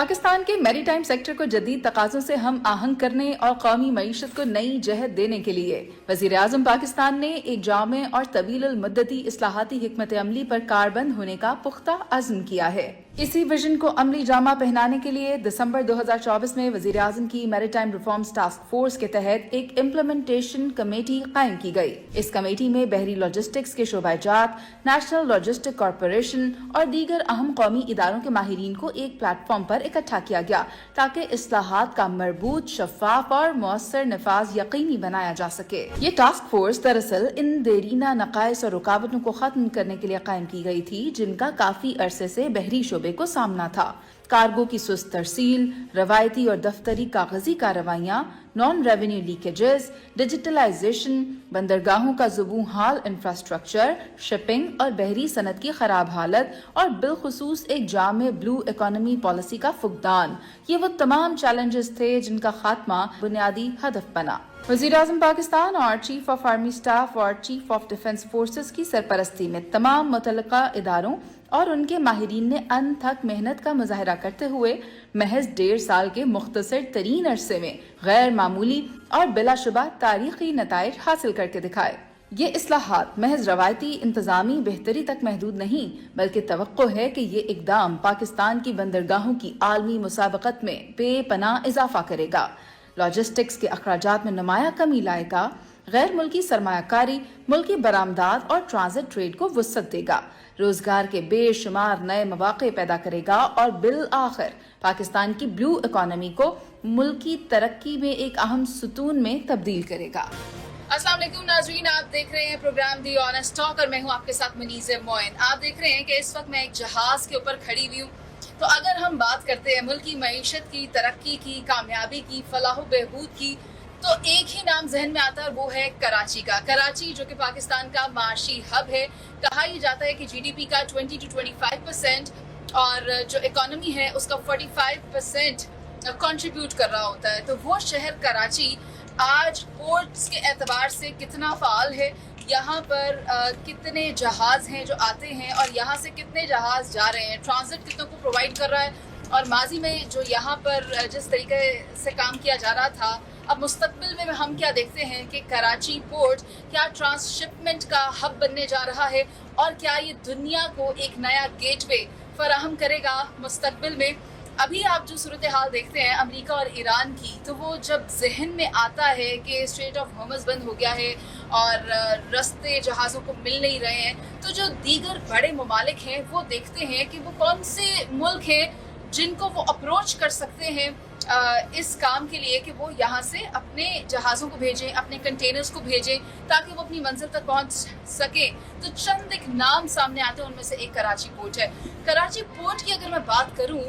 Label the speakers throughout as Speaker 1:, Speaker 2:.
Speaker 1: पाकिस्तान के maritime sector को जदीद तकाज़ों से हम आहंग करने और कौमी मईशत को नई जहत देने के लिए वज़ीर आज़म पाकिस्तान ने एक जामे और तवील मुद्दती इस्लाहाती हिकमत अमली पर कारबंद होने का पुख्ता अज़्म किया है। इसी विजन को अमली जामा पहनाने के लिए दिसंबर 2024 में वज़ीर आज़म की मैरीटाइम रिफॉर्म्स टास्क फोर्स के तहत एक इम्प्लीमेंटेशन कमेटी कायम की गई। इस कमेटी में बहरी लॉजिस्टिक्स के शोबाजात, नेशनल लॉजिस्टिक कॉरपोरेशन और दीगर अहम कौमी इदारों के माहिरीन को एक प्लेटफॉर्म पर इकट्ठा किया गया ताकि इस्लाहात का मरबूत, शफाफ और मौसर नफाज यकीनी बनाया जा सके। ये टास्क फोर्स दरअसल इन देरीना नकाइस और रुकावटों को खत्म करने के लिए कायम की गई थी जिनका काफी अरसे से बहरी शोबे को सामना था। कार्गो की सुस्त तरसील, रवायती और दफ्तरी कागजी कार्रवाइयाँ, नॉन रेवेन्यू लीकेजेस, डिजिटलाइजेशन, बंदरगाहों का ज़ुबूं हाल इंफ्रास्ट्रक्चर, शिपिंग और बहरी सनत की खराब हालत और बिलखुसूस एक जामे ब्लू इकोनॉमी पॉलिसी का फुकदान, ये वो तमाम चैलेंजेस थे जिनका खात्मा बुनियादी हदफ बना। वज़ीर आज़म पाकिस्तान और चीफ ऑफ आर्मी स्टाफ और चीफ ऑफ डिफेंस फोर्सेस की सरपरस्ती में तमाम मुतल्लिका इदारों और उनके माहिरीन ने अनथक मेहनत का मुजाहरा करते हुए महज 1.5 साल के मुख्तसर तरीन अरसे में गैर मामूली और बिलाशुबा तारीखी नताइज हासिल करके दिखाए। ये इस्लाहात महज रवायती इंतजामी बेहतरी तक महदूद नहीं बल्कि तवक्को है कि ये इकदाम पाकिस्तान की बंदरगाहों की आलमी मुसाबकत में बेपनाह इजाफा करेगा, लॉजिस्टिक्स के अखराजात में नुमाया कमी लाएगा, गैर मुल्की सरमायाकारी, मुल्की बरामदात और ट्रांजिट ट्रेड को वुसअत देगा, रोजगार के बेशुमार नए मौके पैदा करेगा और बिल आखिर पाकिस्तान की ब्लू इकोनॉमी को मुल्की तरक्की में एक अहम सुतून में तब्दील करेगा। अस्सलाम वालेकुम नाज़रीन, आप देख रहे हैं प्रोग्राम दी ऑनेस्ट टॉक और मैं हूं आपके साथ मुनीज़ मोइन। आप देख रहे हैं कि इस वक्त मैं एक जहाज के ऊपर खड़ी हुई हूँ। तो अगर हम बात करते हैं मुल्की मईशत की, तरक्की की, कामयाबी की, फलाह बहबूद की, तो एक ही नाम जहन में आता है, वो है कराची का। कराची जो कि पाकिस्तान का माशी हब है। कहा ही जाता है कि जीडीपी का 20 to 25% और जो इकोनॉमी है उसका 45% कंट्रीब्यूट कर रहा होता है। तो वो शहर कराची आज पोर्ट्स के एतबार से कितना फ़ाल है, यहाँ पर कितने जहाज़ हैं जो आते हैं और यहाँ से कितने जहाज़ जा रहे हैं, ट्रांजिट कितनों को प्रोवाइड कर रहा है, और माजी में जो यहाँ पर जिस तरीके से काम किया जा रहा था, अब मुस्तकबिल में हम क्या देखते हैं कि कराची पोर्ट क्या ट्रांसशिपमेंट का हब बनने जा रहा है और क्या ये दुनिया को एक नया गेटवे फराहम करेगा मुस्तकबिल में। अभी आप जो सूरत हाल देखते हैं अमेरिका और ईरान की, तो वो जब जहन में आता है कि स्ट्रेट ऑफ हॉर्मुज़ बंद हो गया है और रास्ते जहाज़ों को मिल नहीं रहे हैं, तो जो दीगर बड़े ममालिक हैं वो देखते हैं कि वो कौन से मुल्क हैं जिनको वो अप्रोच कर सकते हैं इस काम के लिए कि वो यहाँ से अपने जहाज़ों को भेजें, अपने कंटेनर्स को भेजें ताकि वो अपनी मंजिल तक पहुँच सके। तो चंद एक नाम सामने आते हैं, उनमें से एक कराची पोर्ट है। कराची पोर्ट की अगर मैं बात करूँ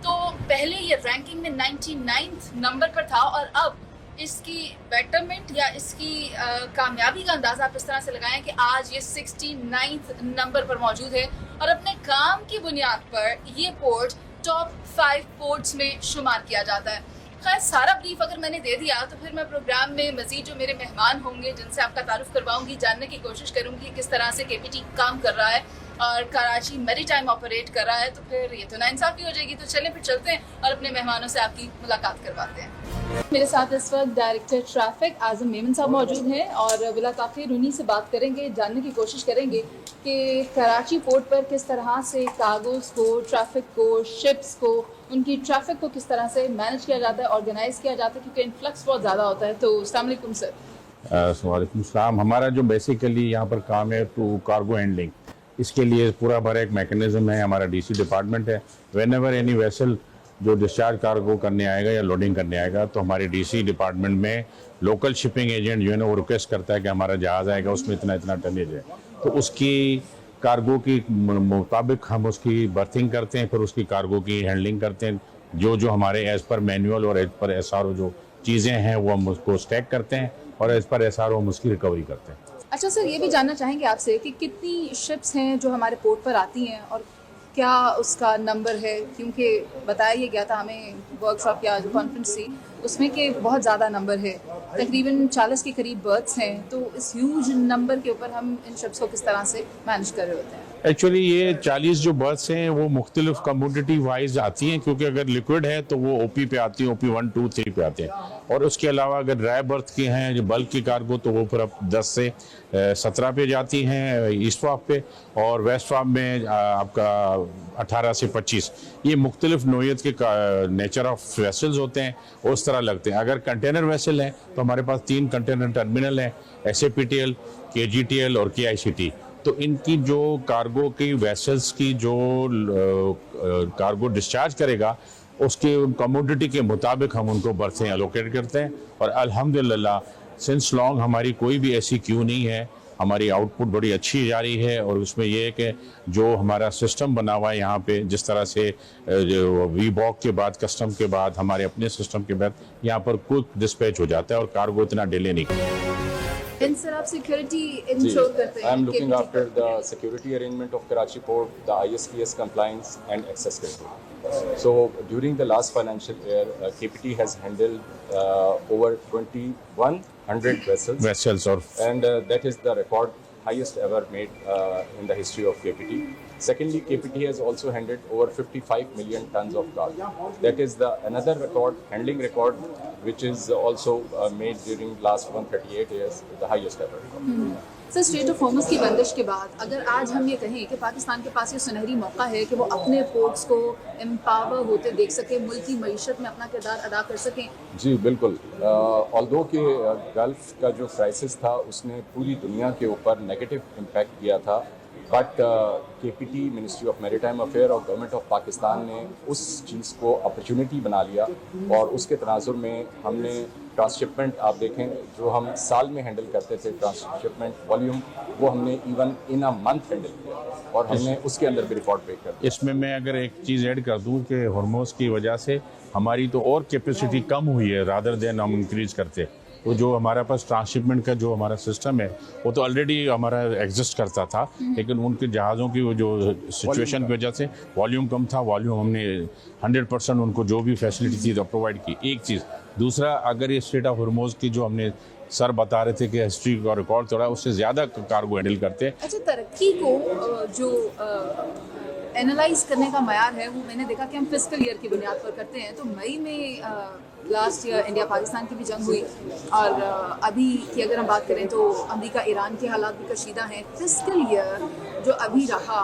Speaker 1: तो पहले ये रैंकिंग में 99th नंबर पर था और अब इसकी बेटरमेंट या इसकी कामयाबी का अंदाज़ा आप इस तरह से लगाएं कि आज ये 69th नंबर पर मौजूद है और अपने काम की बुनियाद पर ये पोर्ट टॉप 5 पोर्ट्स में शुमार किया जाता है। खैर, सारा ब्रीफ अगर मैंने दे दिया तो फिर मैं प्रोग्राम में मजीद जो मेरे मेहमान होंगे जिनसे आपका तारुफ करवाऊंगी, जानने की कोशिश करूंगी किस तरह से केपीटी काम कर रहा है और कराची मैरीटाइम ऑपरेट कर रहा है, तो फिर ये तो नाइंसाफी हो जाएगी। तो चलें फिर चलते हैं और अपने मेहमानों से आपकी मुलाकात करवाते हैं। मेरे साथ इस वक्त डायरेक्टर ट्रैफिक आज़म मेमन साहब मौजूद हैं और बिला ताख़ीर उन्हीं से बात करेंगे, जानने की कोशिश करेंगे कि कराची पोर्ट पर किस तरह से कार्गोज़ को, ट्रैफिक को, शिप्स को, उनकी ट्रैफिक को किस तरह से मैनेज किया जाता है, ऑर्गेनाइज किया जाता है, क्योंकि इन्फ्लक्स बहुत ज़्यादा होता है। तो अस्सलाम वालेकुम सर।
Speaker 2: वालेकुम सलाम। हमारा जो बेसिकली यहाँ पर काम है टू कार्गो हैंडलिंग, इसके लिए पूरा भरा एक मैकेनिज्म है, हमारा डीसी डिपार्टमेंट है। व्हेन एवर एनी वेसल जो डिस्चार्ज कार्गो करने आएगा या लोडिंग करने आएगा तो हमारी डीसी डिपार्टमेंट में लोकल शिपिंग एजेंट जो है ना वो रिक्वेस्ट करता है कि हमारा जहाज़ आएगा उसमें इतना इतना टनेज है, तो उसकी कार्गो की मुताबिक हम उसकी बर्थिंग करते हैं, फिर उसकी कार्गो की हैंडलिंग करते हैं। जो जो हमारे एज़ पर मैनुअल और एज़ पर एसआरओ जो चीज़ें हैं वो हम उसको स्टैक करते हैं और एज़ पर एसआरओ हम उसकी रिकवरी करते हैं।
Speaker 1: अच्छा सर, ये भी जानना चाहेंगे आपसे कि कितनी शिप्स हैं जो हमारे पोर्ट पर आती हैं और क्या उसका नंबर है, क्योंकि बताया ये गया था हमें वर्कशॉप या जो कॉन्फ्रेंस थी उसमें कि बहुत ज़्यादा नंबर है, तकरीबन 40 के करीब बर्थ्स हैं। तो इस ह्यूज नंबर के ऊपर हम इन शिप्स को किस तरह से मैनेज कर रहे होते हैं?
Speaker 2: एक्चुअली ये 40 जो बर्थ्स हैं वो मुख्तलिफ कमोडिटी वाइज आती हैं, क्योंकि अगर लिक्विड है तो वो ओपी पे आती हैं, OP 1, 2, 3 पे आते हैं। और उसके अलावा अगर ड्राई बर्थ के हैं जो बल्क की कार्गो, तो वो फिर अब 10 से 17 पे जाती हैं ईस्ट वाफ पे, और वेस्ट वाफ में आपका 18 से 25। ये मुख्तलिफ नोयत के नेचर ऑफ वेसल्स होते हैं, उस तरह लगते हैं। अगर कंटेनर वेसल हैं तो हमारे पास 3 कंटेनर टर्मिनल हैं, SAPTL, KGTL और KICT। तो इनकी जो कार्गो की वेसल्स की जो कार्गो डिस्चार्ज करेगा, उसके कमोडिटी के मुताबिक हम उनको बर्थें एलोकेट करते हैं। और अल्हम्दुलिल्लाह सिंस लॉन्ग हमारी कोई भी ऐसी क्यू नहीं है, हमारी आउटपुट बड़ी अच्छी जा रही है। और उसमें यह है कि जो हमारा सिस्टम बना हुआ है यहाँ पे, जिस तरह से जो वीबॉक के बाद, कस्टम के बाद, हमारे अपने सिस्टम के बाद यहाँ पर क्विक डिस्पैच हो जाता है और कार्गो इतना डिले नहीं करता।
Speaker 1: सर आप सिक्योरिटी इंश्योर करते हैं?
Speaker 3: I am looking after the security arrangement of Karachi Port, the ISPS compliance and access control. So during the last financial year, KPT has handled over 2100 vessels, and that is the record highest ever made in the history of KPT. Secondly, KPT has also handled over 55 million tons of cargo. That is the another record, handling record, which is also made during last 138 years, the highest ever record.
Speaker 1: Sir straight of Hormuz की बंदिश के बाद अगर आज हम ये कहें कि पाकिस्तान के पास ये सुनहरी मौका है कि वो अपने पोर्ट्स को एम्पावर होते देख सके, मुल्क की मईशत में अपना किरदार अदा कर सकें।
Speaker 3: जी बिल्कुल। ऑल्दो कि गल्फ का जो क्राइसिस था उसने पूरी दुनिया के ऊपर नेगेटिव इम्पैक्ट किया था, but KPT, ministry of maritime affair और गवर्नमेंट ऑफ पाकिस्तान ने उस चीज़ को अपॉर्चुनिटी बना लिया। और उसके तनाजुर में हमने ट्रांसशिपमेंट, आप देखें जो हम साल में हैंडल करते थे ट्रांसशिपमेंट वॉल्यूम, वो हमने even in a month handle किया और हमने उसके अंदर भी रिकॉर्ड ब्रेक कर दिया।
Speaker 2: इसमें मैं अगर एक चीज़ ऐड कर दूं कि हॉर्मोज की वजह से हमारी तो और कैपेसिटी कम हुई है रादर देन हम इंक्रीज करते। तो जो हमारे पास ट्रांसशिपमेंट का जो हमारा सिस्टम है वो तो ऑलरेडी हमारा एग्जिस्ट करता था, लेकिन उनके जहाज़ों की वो जो सिचुएशन की वजह से वॉल्यूम कम था। वॉल्यूम हमने 100% उनको जो भी फैसिलिटी थी तो प्रोवाइड की, एक चीज़। दूसरा, अगर ये स्ट्रेट ऑफ हॉर्मोज की जो हमने सर बता रहे थे कि हिस्ट्री का रिकॉर्ड थोड़ा, उससे ज़्यादा कार्गो हैंडल करते हैं।
Speaker 1: अच्छा, तरक्की को जो एनालाइज करने का मयार है वो मैंने देखा कि हम फिस्कल ईयर की बुनियाद पर करते हैं। तो मई में लास्ट ईयर इंडिया पाकिस्तान की भी जंग हुई, और अभी की अगर हम बात करें तो अमेरिका ईरान के हालात भी कशीदा हैं। फिस्कल ईयर जो अभी रहा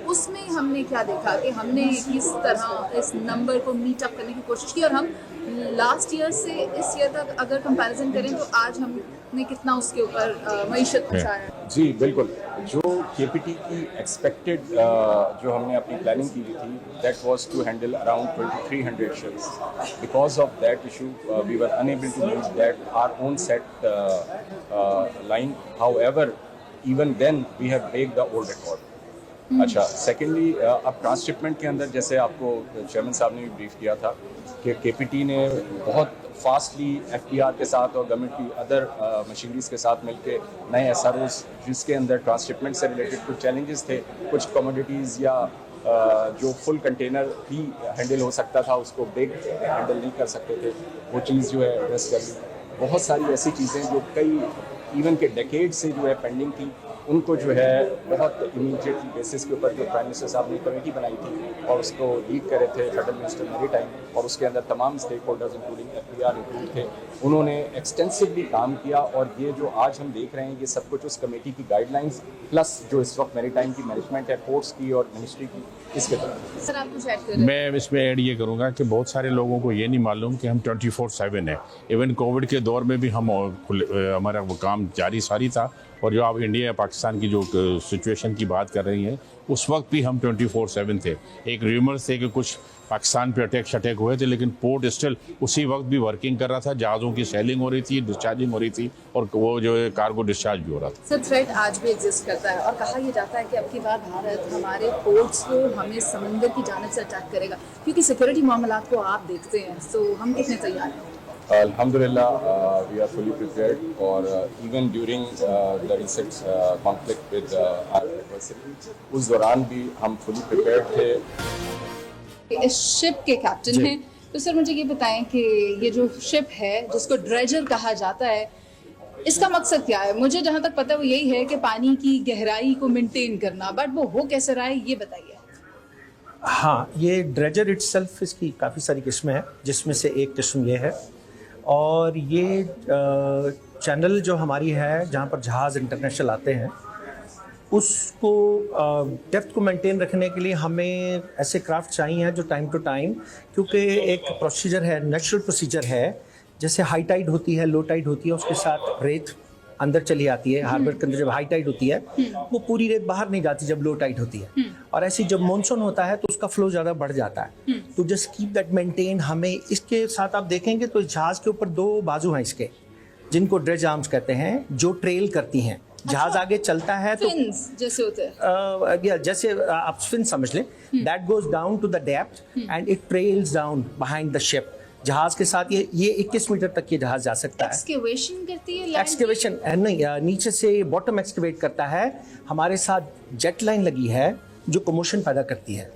Speaker 1: उसमें हमने क्या देखा कि हमने किस तरह इस नंबर को मीट अप करने की कोशिश की, और हम लास्ट ईयर से इस ईयर तक अगर कंपैरिजन करें तो आज हमने कितना उसके ऊपर मईशत पहुँचाया।
Speaker 3: जी बिल्कुल। जो KPT की एक्सपेक्टेड जो हमने अपनी प्लानिंग की थी, that was to handle around 2300 ships. Because of that issue we were unable to meet that our own set line. However even then we have break the old record. अच्छा, secondly अब transshipment के अंदर जैसे आपको chairman साहब ने भी brief किया था कि KPT ने बहुत फास्टली FTR के साथ और गवर्नमेंट की अदर मशीनरीज के साथ मिलकर नए SROs, जिसके अंदर ट्रांसशिपमेंट से रिलेटेड कुछ चैलेंजेस थे, कुछ कमोडिटीज़ या जो फुल कंटेनर भी हैंडल हो सकता था उसको ब्रेक हैंडल नहीं कर सकते थे, वो चीज़ जो है एड्रेस कर ली। बहुत सारी ऐसी चीज़ें जो कई इवन के डेकेड से जो है पेंडिंग थी, उनको जो है बहुत इमीडिएटली बेसिस के ऊपर जो प्राइम मिनिस्टर साहब ने कमेटी बनाई थी और उसको लीड कर रहे थे फेडरल मिनिस्टर मैरीटाइम, और उसके अंदर तमाम stakeholders including FPR include थे। उन्होंने एक्सटेंसिवली काम किया, और ये जो आज हम देख रहे हैं ये सब कुछ उस कमेटी की गाइडलाइंस प्लस जो इस वक्त मैरीटाइम की मैनेजमेंट है, पोर्ट्स की और मिनिस्ट्री की, इसके तरफ।
Speaker 1: सर आप कुछ ऐड कर रहे हैं?
Speaker 2: मैं इसमें ऐड ये करूँगा कि बहुत सारे लोगों को ये नहीं मालूम कि हम 24/7 है। इवन कोविड के दौर में भी हम हमारा वो काम जारी सारी था। और जो आप इंडिया पाकिस्तान की जो सिचुएशन की बात कर रही हैं, उस वक्त भी हम 24/7 थे। एक र्यूमर्स थे कि कुछ पाकिस्तान पे अटैक हुए थे, लेकिन पोर्ट स्टिल उसी वक्त भी वर्किंग कर रहा था, जहाज़ों की सेलिंग हो रही थी, डिस्चार्जिंग हो रही थी, और वो जो कार्गो डिस्चार्ज भी हो रहा था।
Speaker 1: सर थ्रेट आज भी एग्जिस्ट करता है, और कहा यह जाता है कि अब की बार भारत हमारे पोर्ट्स को हमें समंदर की जानिब से अटैक करेगा, क्योंकि सिक्योरिटी मामलात को आप देखते हैं, तो हम कितने तैयार हैं?
Speaker 3: Alhamdulillah, we are fully prepared, और even during the recent conflict with our adversary, उस दौरान भी हम fully prepared थे।
Speaker 1: इस शिप के कैप्टन हैं, तो सर मुझे ये बताएं कि ये जो शिप है जिसको ड्रेजर कहा जाता है, इसका मकसद क्या है? मुझे जहां तक पता है वो यही है कि पानी की गहराई को मेंटेन करना, बट वो हो कैसे रहा है ये बताइए।
Speaker 4: हाँ, ये ड्रेजर इट्सल्फ इसकी काफ़ी सारी किस्में हैं, जिसमें से एक किस्म ये है। और ये चैनल जो हमारी है जहाँ पर जहाज़ इंटरनेशनल आते हैं, उसको डेप्थ को मेंटेन रखने के लिए हमें ऐसे क्राफ्ट चाहिए हैं जो टाइम टू टाइम, क्योंकि एक प्रोसीजर है, नेचुरल प्रोसीजर है, जैसे हाई टाइड होती है, लो टाइड होती है, उसके साथ रेत अंदर चली आती है। हार्बर के अंदर जब हाई टाइड होती है वो पूरी रेत बाहर नहीं जाती जब लो टाइड होती है, और ऐसे जब मॉनसून होता है तो उसका फ्लो ज़्यादा बढ़ जाता है। तो जस्ट कीप दैट मेंटेन। हमें इसके साथ आप देखेंगे तो जहाज़ के ऊपर 2 बाजू हैं इसके, जिनको ड्रेज आर्म्स कहते हैं, जो ट्रेल करती हैं। जहाज आगे चलता है तो
Speaker 1: फिन्स जैसे होते हैं,
Speaker 4: जैसे आप फिन समझ लें, that goes down to the depth and it trails down behind the ship. जहाज के साथ ये 21 मीटर तक ये जहाज जा सकता है।
Speaker 1: एक्सकेवेशन करती है,
Speaker 4: एक्सकेवेशन नहीं, नीचे से बॉटम एक्सकेवेट करता है। हमारे साथ जेट लाइन लगी है जो कमोशन पैदा करती है,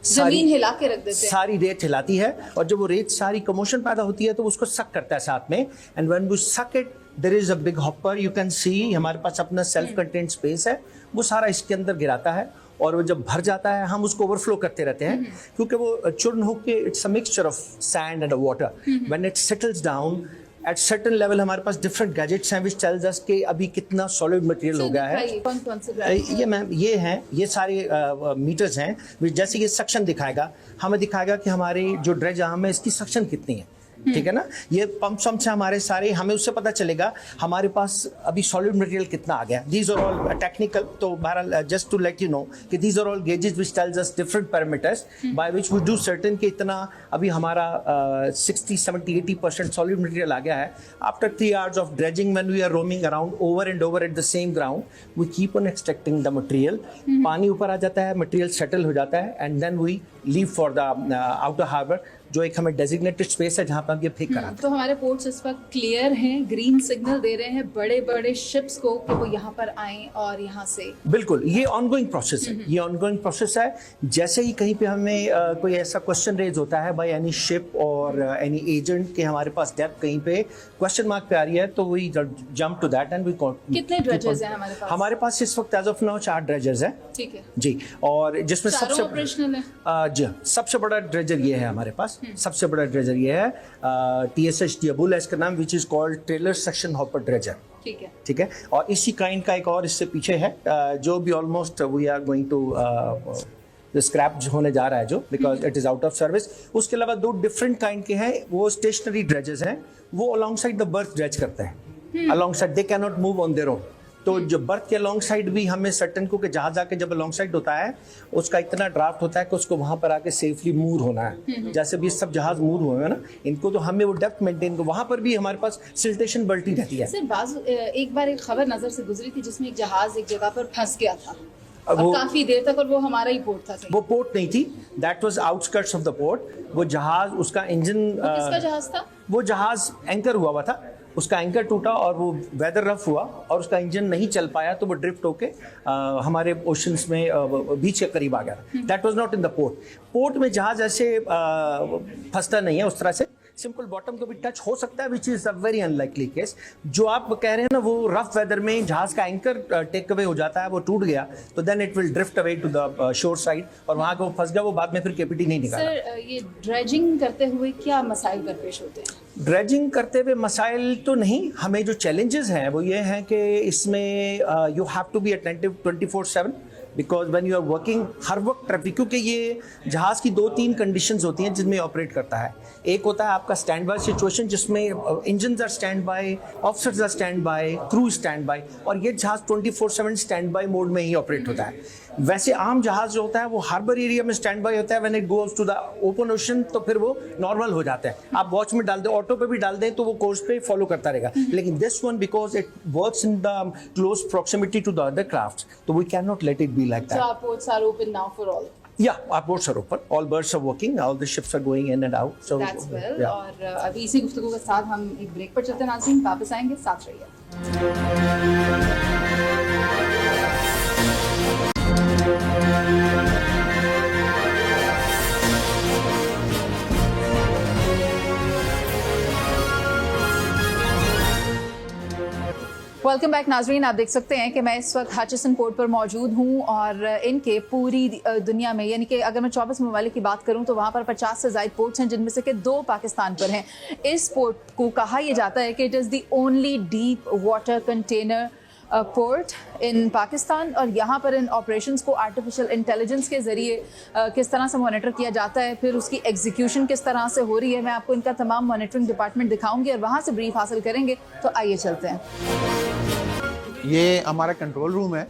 Speaker 1: जमीन हिला के रख देते हैं,
Speaker 4: सारी रेत हिलाती है, और जब वो रेत सारी कमोशन पैदा होती है तो उसको सक करता है साथ में। And when we suck it there is a big hopper, you can see हमारे पास अपना सेल्फ कंटेंट स्पेस है, वो सारा इसके अंदर गिराता है, और वो जब भर जाता है हम उसको ओवरफ्लो करते रहते हैं, क्योंकि वो चूर्ण होके it's a mixture of sand and water. When it settles down at certain level, हमारे पास डिफरेंट गैजेट्स हैं विच टेल्स अस कि अभी कितना सॉलिड मटेरियल हो गया है।
Speaker 1: कौन से
Speaker 4: ये मैम ये हैं, ये सारे मीटर्स हैं, जैसे ये सक्शन दिखाएगा, हमें दिखाएगा कि हमारी जो ड्रेज आर्म है इसकी सक्शन कितनी है, ठीक है ना। ये पंप से हमारे सारे, हमें उससे पता चलेगा हमारे पास अभी सॉलिड मटेरियल कितना आ गया। दीज आर ऑल टेक्निकल, तो बहरहाल just to let you know कि these are all gauges which tells us different parameters by which we do certain कि इतना अभी हमारा 60, 70, 80% सॉलिड मटेरियल आ गया है। After 3 hours of dredging, when we are roaming around over and over at the same ground, we keep on extracting the material. पानी ऊपर आ जाता है, मटेरियल सेटल हो जाता है, and then we leave for the outer harbour, जो एक हमें डेजिग्नेटेड स्पेस है जहाँ पर हम ये फेंक कराते हैं।
Speaker 1: तो हमारे पोर्ट्स इस वक्त क्लियर हैं, ग्रीन सिग्नल दे रहे हैं बड़े बड़े शिप्स को कि वो यहाँ पर आएं और यहाँ से।
Speaker 4: बिल्कुल, ये ऑनगोइंग प्रोसेस है, ये ऑनगोइंग प्रोसेस है। जैसे ही कहीं पे हमें कोई ऐसा क्वेश्चन रेज होता है बाय एनी शिप और एनी एजेंट के हमारे पास डेप्थ कहीं पे क्वेश्चन मार्क पे आ रही है, तो we jump to that and we
Speaker 1: कितने ड्रेजर्स हैं हमारे पास?
Speaker 4: हमारे पास इस वक्त एज ऑफ नाउ 4 ड्रेजर्स हैं।
Speaker 1: ठीक है
Speaker 4: जी, और जिसमें सबसे
Speaker 1: ऑपरेशनल है।
Speaker 4: जी, सबसे बड़ा ड्रेजर ये है हमारे पास, सबसे बड़ा ड्रेजर ये है TSH Diabul है इसका नाम, which is called trailer section hopper dredger.
Speaker 1: ठीक है,
Speaker 4: ठीक है। और इसी काइंड का एक और इससे पीछे है, जो भी almost we are going to scrap होने जा रहा है, जो because it is out of service. उसके अलावा 2 डिफरेंट काइंड के हैं, वो स्टेशनरी ड्रेजेस हैं, वो along side the birth dredge करते हैं, along side, they can not move on their own. तो जो बर्थ के अलॉन्ग साइड भी हमें सर्टन को, कि जहाज आके जब अलॉन्ग साइड होता है उसका इतना ड्राफ्ट होता है कि उसको वहां पर आके सेफली मूव होना है। जैसे भी सब जहाज मूव हुए हैं ना इनको, तो हमें वो डेप्थ मेंटेन को, वहां पर भी हमारे पास सिल्टेशन बढ़ती रहती है।
Speaker 1: सर एक बार एक खबर नजर से गुजरी थी जिसमें एक जहाज एक जगह पर फंस गया था, और
Speaker 4: वो
Speaker 1: काफी देर तक, और वो हमारा ही पोर्ट था।
Speaker 4: वो पोर्ट नहीं थी, that was outskirts of the port. वो जहाज, उसका इंजन,
Speaker 1: किसका जहाज था? वो
Speaker 4: जहाज एंकर हुआ था, उसका एंकर टूटा और वो वेदर रफ हुआ और उसका इंजन नहीं चल पाया, तो वो ड्रिफ्ट होके हमारे ओशंस में बीच के करीब आ गया। That was not in the port. Port में जहाज ऐसे फंसता नहीं है उस तरह से, सिंपल बॉटम को भी टच हो सकता है, which is a very unlikely case. जो आप कह रहे हैं ना, वो रफ वेदर में जहाज का एंकर टेक अवे हो जाता है, वो टूट गया, तो then it will drift away to the shore side, और वहां को फंस गया, वो बाद में फिर केपीटी नहीं निकाला।
Speaker 1: सर ये ड्रेजिंग करते हुए क्या मसाइल दरपेश होते हैं?
Speaker 4: ड्रेजिंग करते हुए मसाइल तो नहीं, हमें जो चैलेंजेस हैं वो ये हैं कि इसमें you have to be attentive 24/7, because when you are working, हर वक्त ट्रैफिक, क्योंकि ये जहाज की 2-3 कंडीशंस होती हैं जिनमें ऑपरेट करता है। एक होता है आपका स्टैंड बाय सिचुएशन, जिसमें engines are stand by, officers are stand by, crew stand by, और ये जहाज 24/7 स्टैंड बाय मोड में ही ऑपरेट होता है। वैसे आम जहाज जो होता है वो हार्बर एरिया में स्टैंड बाय होता है, when it goes to the open ocean तो फिर वो नॉर्मल हो जाता है। आप वॉच में डाल दें, ऑटो पे भी डाल दें, तो वो कोर्स पे फॉलो करता रहेगा। लेकिन this one, because it works in the close proximity to the other crafts, तो we can not let it be like that.
Speaker 1: So our ports are open now for all.
Speaker 4: Yeah, our ports are open. All berths are working. All the ships are going in and out. So
Speaker 1: That's well.
Speaker 4: yeah.
Speaker 1: और अभी इसी गुफ्तगू के साथ हम एक break पर चलते हैं नाज़रीन, वापस आएंगे, साथ रहिए। वेलकम बैक नाजरीन, आप देख सकते हैं कि मैं इस वक्त हचिसन पोर्ट पर मौजूद हूं और इनके पूरी दुनिया में, यानी कि अगर मैं 24 ममालिक की बात करूं तो वहां पर 50 से ज़ायद पोर्ट्स हैं, जिनमें से कि 2 पाकिस्तान पर हैं। इस पोर्ट को कहा यह जाता है कि it is the only deep water container port in Pakistan, और यहाँ पर इन ऑपरेशंस को आर्टिफिशियल इंटेलिजेंस के ज़रिए किस तरह से मॉनिटर किया जाता है, फिर उसकी एग्जीक्यूशन किस तरह से हो रही है। मैं आपको इनका तमाम मॉनिटरिंग डिपार्टमेंट दिखाऊंगी और वहाँ से ब्रीफ हासिल करेंगे। तो आइए चलते हैं।
Speaker 5: ये हमारा कंट्रोल रूम है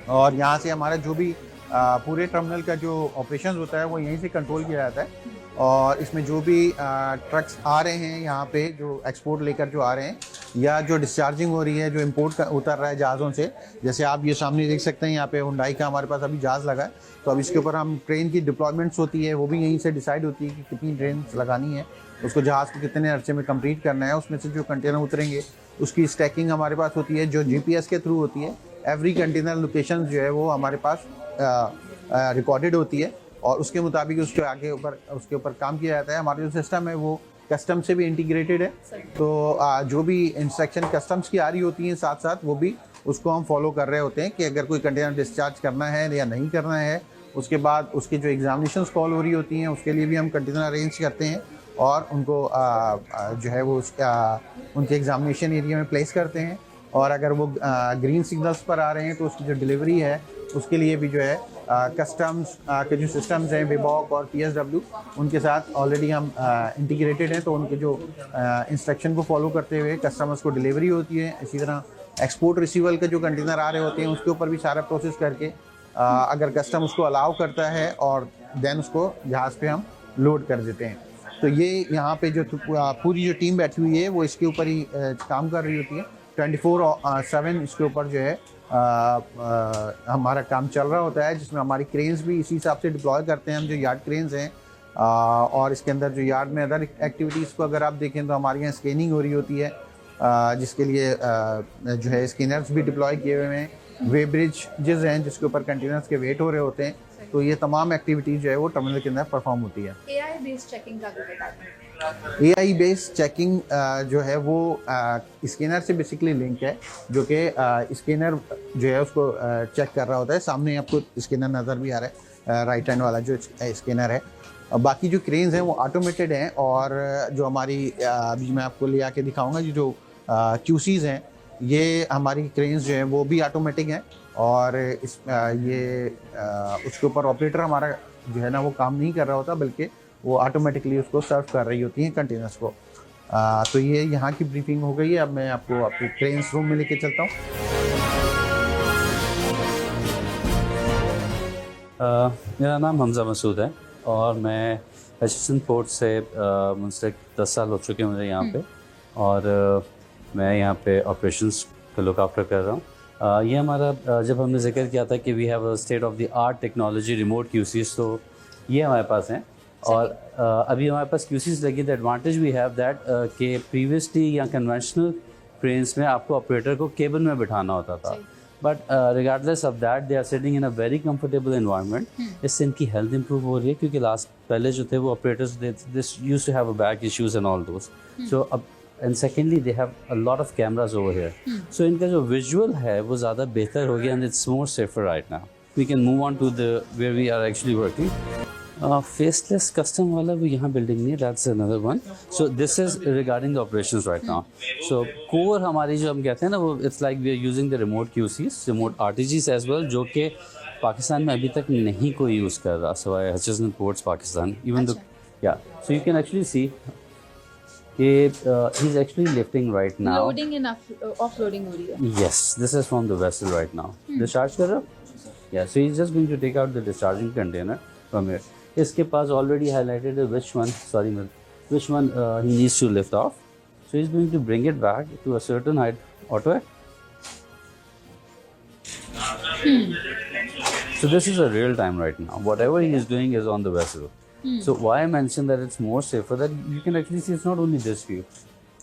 Speaker 5: और यहाँ से हमारा जो भी पूरे टर्मिनल का जो ऑपरेशन होता है वो यहीं से कंट्रोल किया जाता है। और इसमें जो भी ट्रक्स आ रहे हैं यहाँ पे, जो एक्सपोर्ट लेकर जो आ रहे हैं या जो डिस्चार्जिंग हो रही है, जो इंपोर्ट उतर रहा है जहाज़ों से, जैसे आप ये सामने देख सकते हैं यहाँ पे हुंडई का हमारे पास अभी जहाज़ लगा है। तो अब इसके ऊपर हम ट्रेन की डिप्लॉयमेंट्स होती है, वो भी यहीं से डिसाइड होती है कि कितनी ट्रेन लगानी है, उसको जहाज़ को कितने अरसे में कंप्लीट करना है। उसमें से जो कंटेनर उतरेंगे उसकी स्टैकिंग हमारे पास होती है, जो GPS के थ्रू होती है। एवरी कंटेनर लोकेशन जो है वो हमारे पास रिकॉर्डेड होती है और उसके मुताबिक उसके आगे उसके ऊपर काम किया जाता है। हमारा जो सिस्टम है वो कस्टम से भी इंटीग्रेटेड है, तो जो भी इंस्ट्रक्शन कस्टम्स की आ रही होती हैं साथ साथ वो भी उसको हम फॉलो कर रहे होते हैं कि अगर कोई कंटेनर डिस्चार्ज करना है या नहीं करना है। उसके बाद उसकी जो एग्जामिनेशंस कॉल हो रही होती हैं उसके लिए भी हम कंटेनर अरेंज करते हैं और उनको जो है वो उनके एग्जामिनेशन एरिया में प्लेस करते हैं। और अगर वो ग्रीन सिग्नल्स पर आ रहे हैं तो उसकी जो डिलीवरी है उसके लिए भी जो है कस्टम्स के जो सिस्टम्स हैं, बेबॉक और PSW, उनके साथ ऑलरेडी हम इंटीग्रेटेड हैं। तो उनके जो इंस्ट्रक्शन को फॉलो करते हुए कस्टमर्स को डिलीवरी होती है। इसी तरह एक्सपोर्ट रिसीवल के जो कंटेनर आ रहे होते हैं उसके ऊपर भी सारा प्रोसेस करके अगर कस्टम उसको अलाउ करता है और देन उसको जहाज़ पे हम लोड कर देते हैं। तो ये यहाँ पे जो पूरी जो टीम बैठी हुई है वो इसके ऊपर ही काम कर रही होती है। 24/7 इसके ऊपर जो है हमारा काम चल रहा होता है, जिसमें हमारी क्रेन्स भी इसी हिसाब से डिप्लॉय करते हैं हम, जो यार्ड क्रेन्स हैं। और इसके अंदर जो यार्ड में अदर एक्टिविटीज़ को अगर आप देखें तो हमारे यहाँ स्कैनिंग हो रही होती है, जिसके लिए जो है स्कैनर्स भी डिप्लॉय किए हुए हैं। वे ब्रिजेस हैं जिसके ऊपर कंटेनर्स के वेट हो रहे होते हैं। तो ये तमाम एक्टिविटीज़ जो है वो टर्मिनल के अंदर परफॉर्म होती है।
Speaker 1: AI बेस्ड चेकिंग का भी बताते हैं।
Speaker 5: AI बेस्ड चेकिंग जो है वो स्कैनर से बेसिकली लिंक है, जो कि स्कैनर जो है उसको चेक कर रहा होता है। सामने आपको स्कैनर नज़र भी आ रहा है, राइट हैंड वाला जो स्कैनर है। बाकी जो क्रेन्स हैं वो ऑटोमेटेड हैं और जो हमारी अभी मैं आपको ले आके दिखाऊंगा जो QCs हैं, ये हमारी क्रेन्स जो हैं वो भी ऑटोमेटिक हैं। और उसके ऊपर ऑपरेटर हमारा जो है ना वो काम नहीं कर रहा होता, बल्कि वो ऑटोमेटिकली उसको सर्व कर रही होती हैं कंटेनर्स को। तो ये यहाँ की ब्रीफिंग हो गई है। अब मैं आपको आपके क्रेन्स रूम में लेके चलता हूँ।
Speaker 6: मेरा नाम हमज़ा मसूद है और मैं हचिसन पोर्ट से मुझसे 10 साल हो चुके हैं मुझे यहाँ पे, और मैं यहाँ पे ऑपरेशंस को लुक आफ्टर कर रहा हूँ। ये हमारा जब हमने जिक्र किया था कि we have a state of the art technology remote QCs, तो ये हमारे पास हैं। और अभी हमारे पास QCs लगी। The advantage we have that कि प्रीवियसली या कन्वेंशनल ट्रेन्स में आपको ऑपरेटर को केबिन में बिठाना होता था, but regardless of that they are sitting in a very comfortable environment. इससे इनकी हेल्थ इंप्रूव हो रही है, क्योंकि पहले जो थे वो operators this used to have a back issues and all those. So अब and secondly they have a lot of cameras over here, so इनका जो विजुअल है वो ज़्यादा बेहतर हो गया and it's more safer right now. We can move on to the where we are actually working. Faceless custom वाला वो यहाँ बिल्डिंग नहीं, that's another one. So this is regarding the operations right now. So core हमारी जो हम कहते हैं ना वो it's like we are using the remote QCs, remote RTGs as well, जो कि पाकिस्तान में अभी तक नहीं कोई यूज़ कर रहा सिवाय Hutchison ports Pakistan. Even the yeah so you can actually see he is actually lifting right now.
Speaker 1: Loading and offloading हो रही है।
Speaker 6: Yes, this is from the vessel right now. Discharge कर रहा? Yeah, so he's just going to take out the discharging container from here. इसके पास already highlighted which one he needs to lift off. So he's going to bring it back to a certain height. Auto it. So this is a real time right now. Whatever he is doing is on the vessel. So why I mentioned that it's more safer, that you can actually see it's not only this view.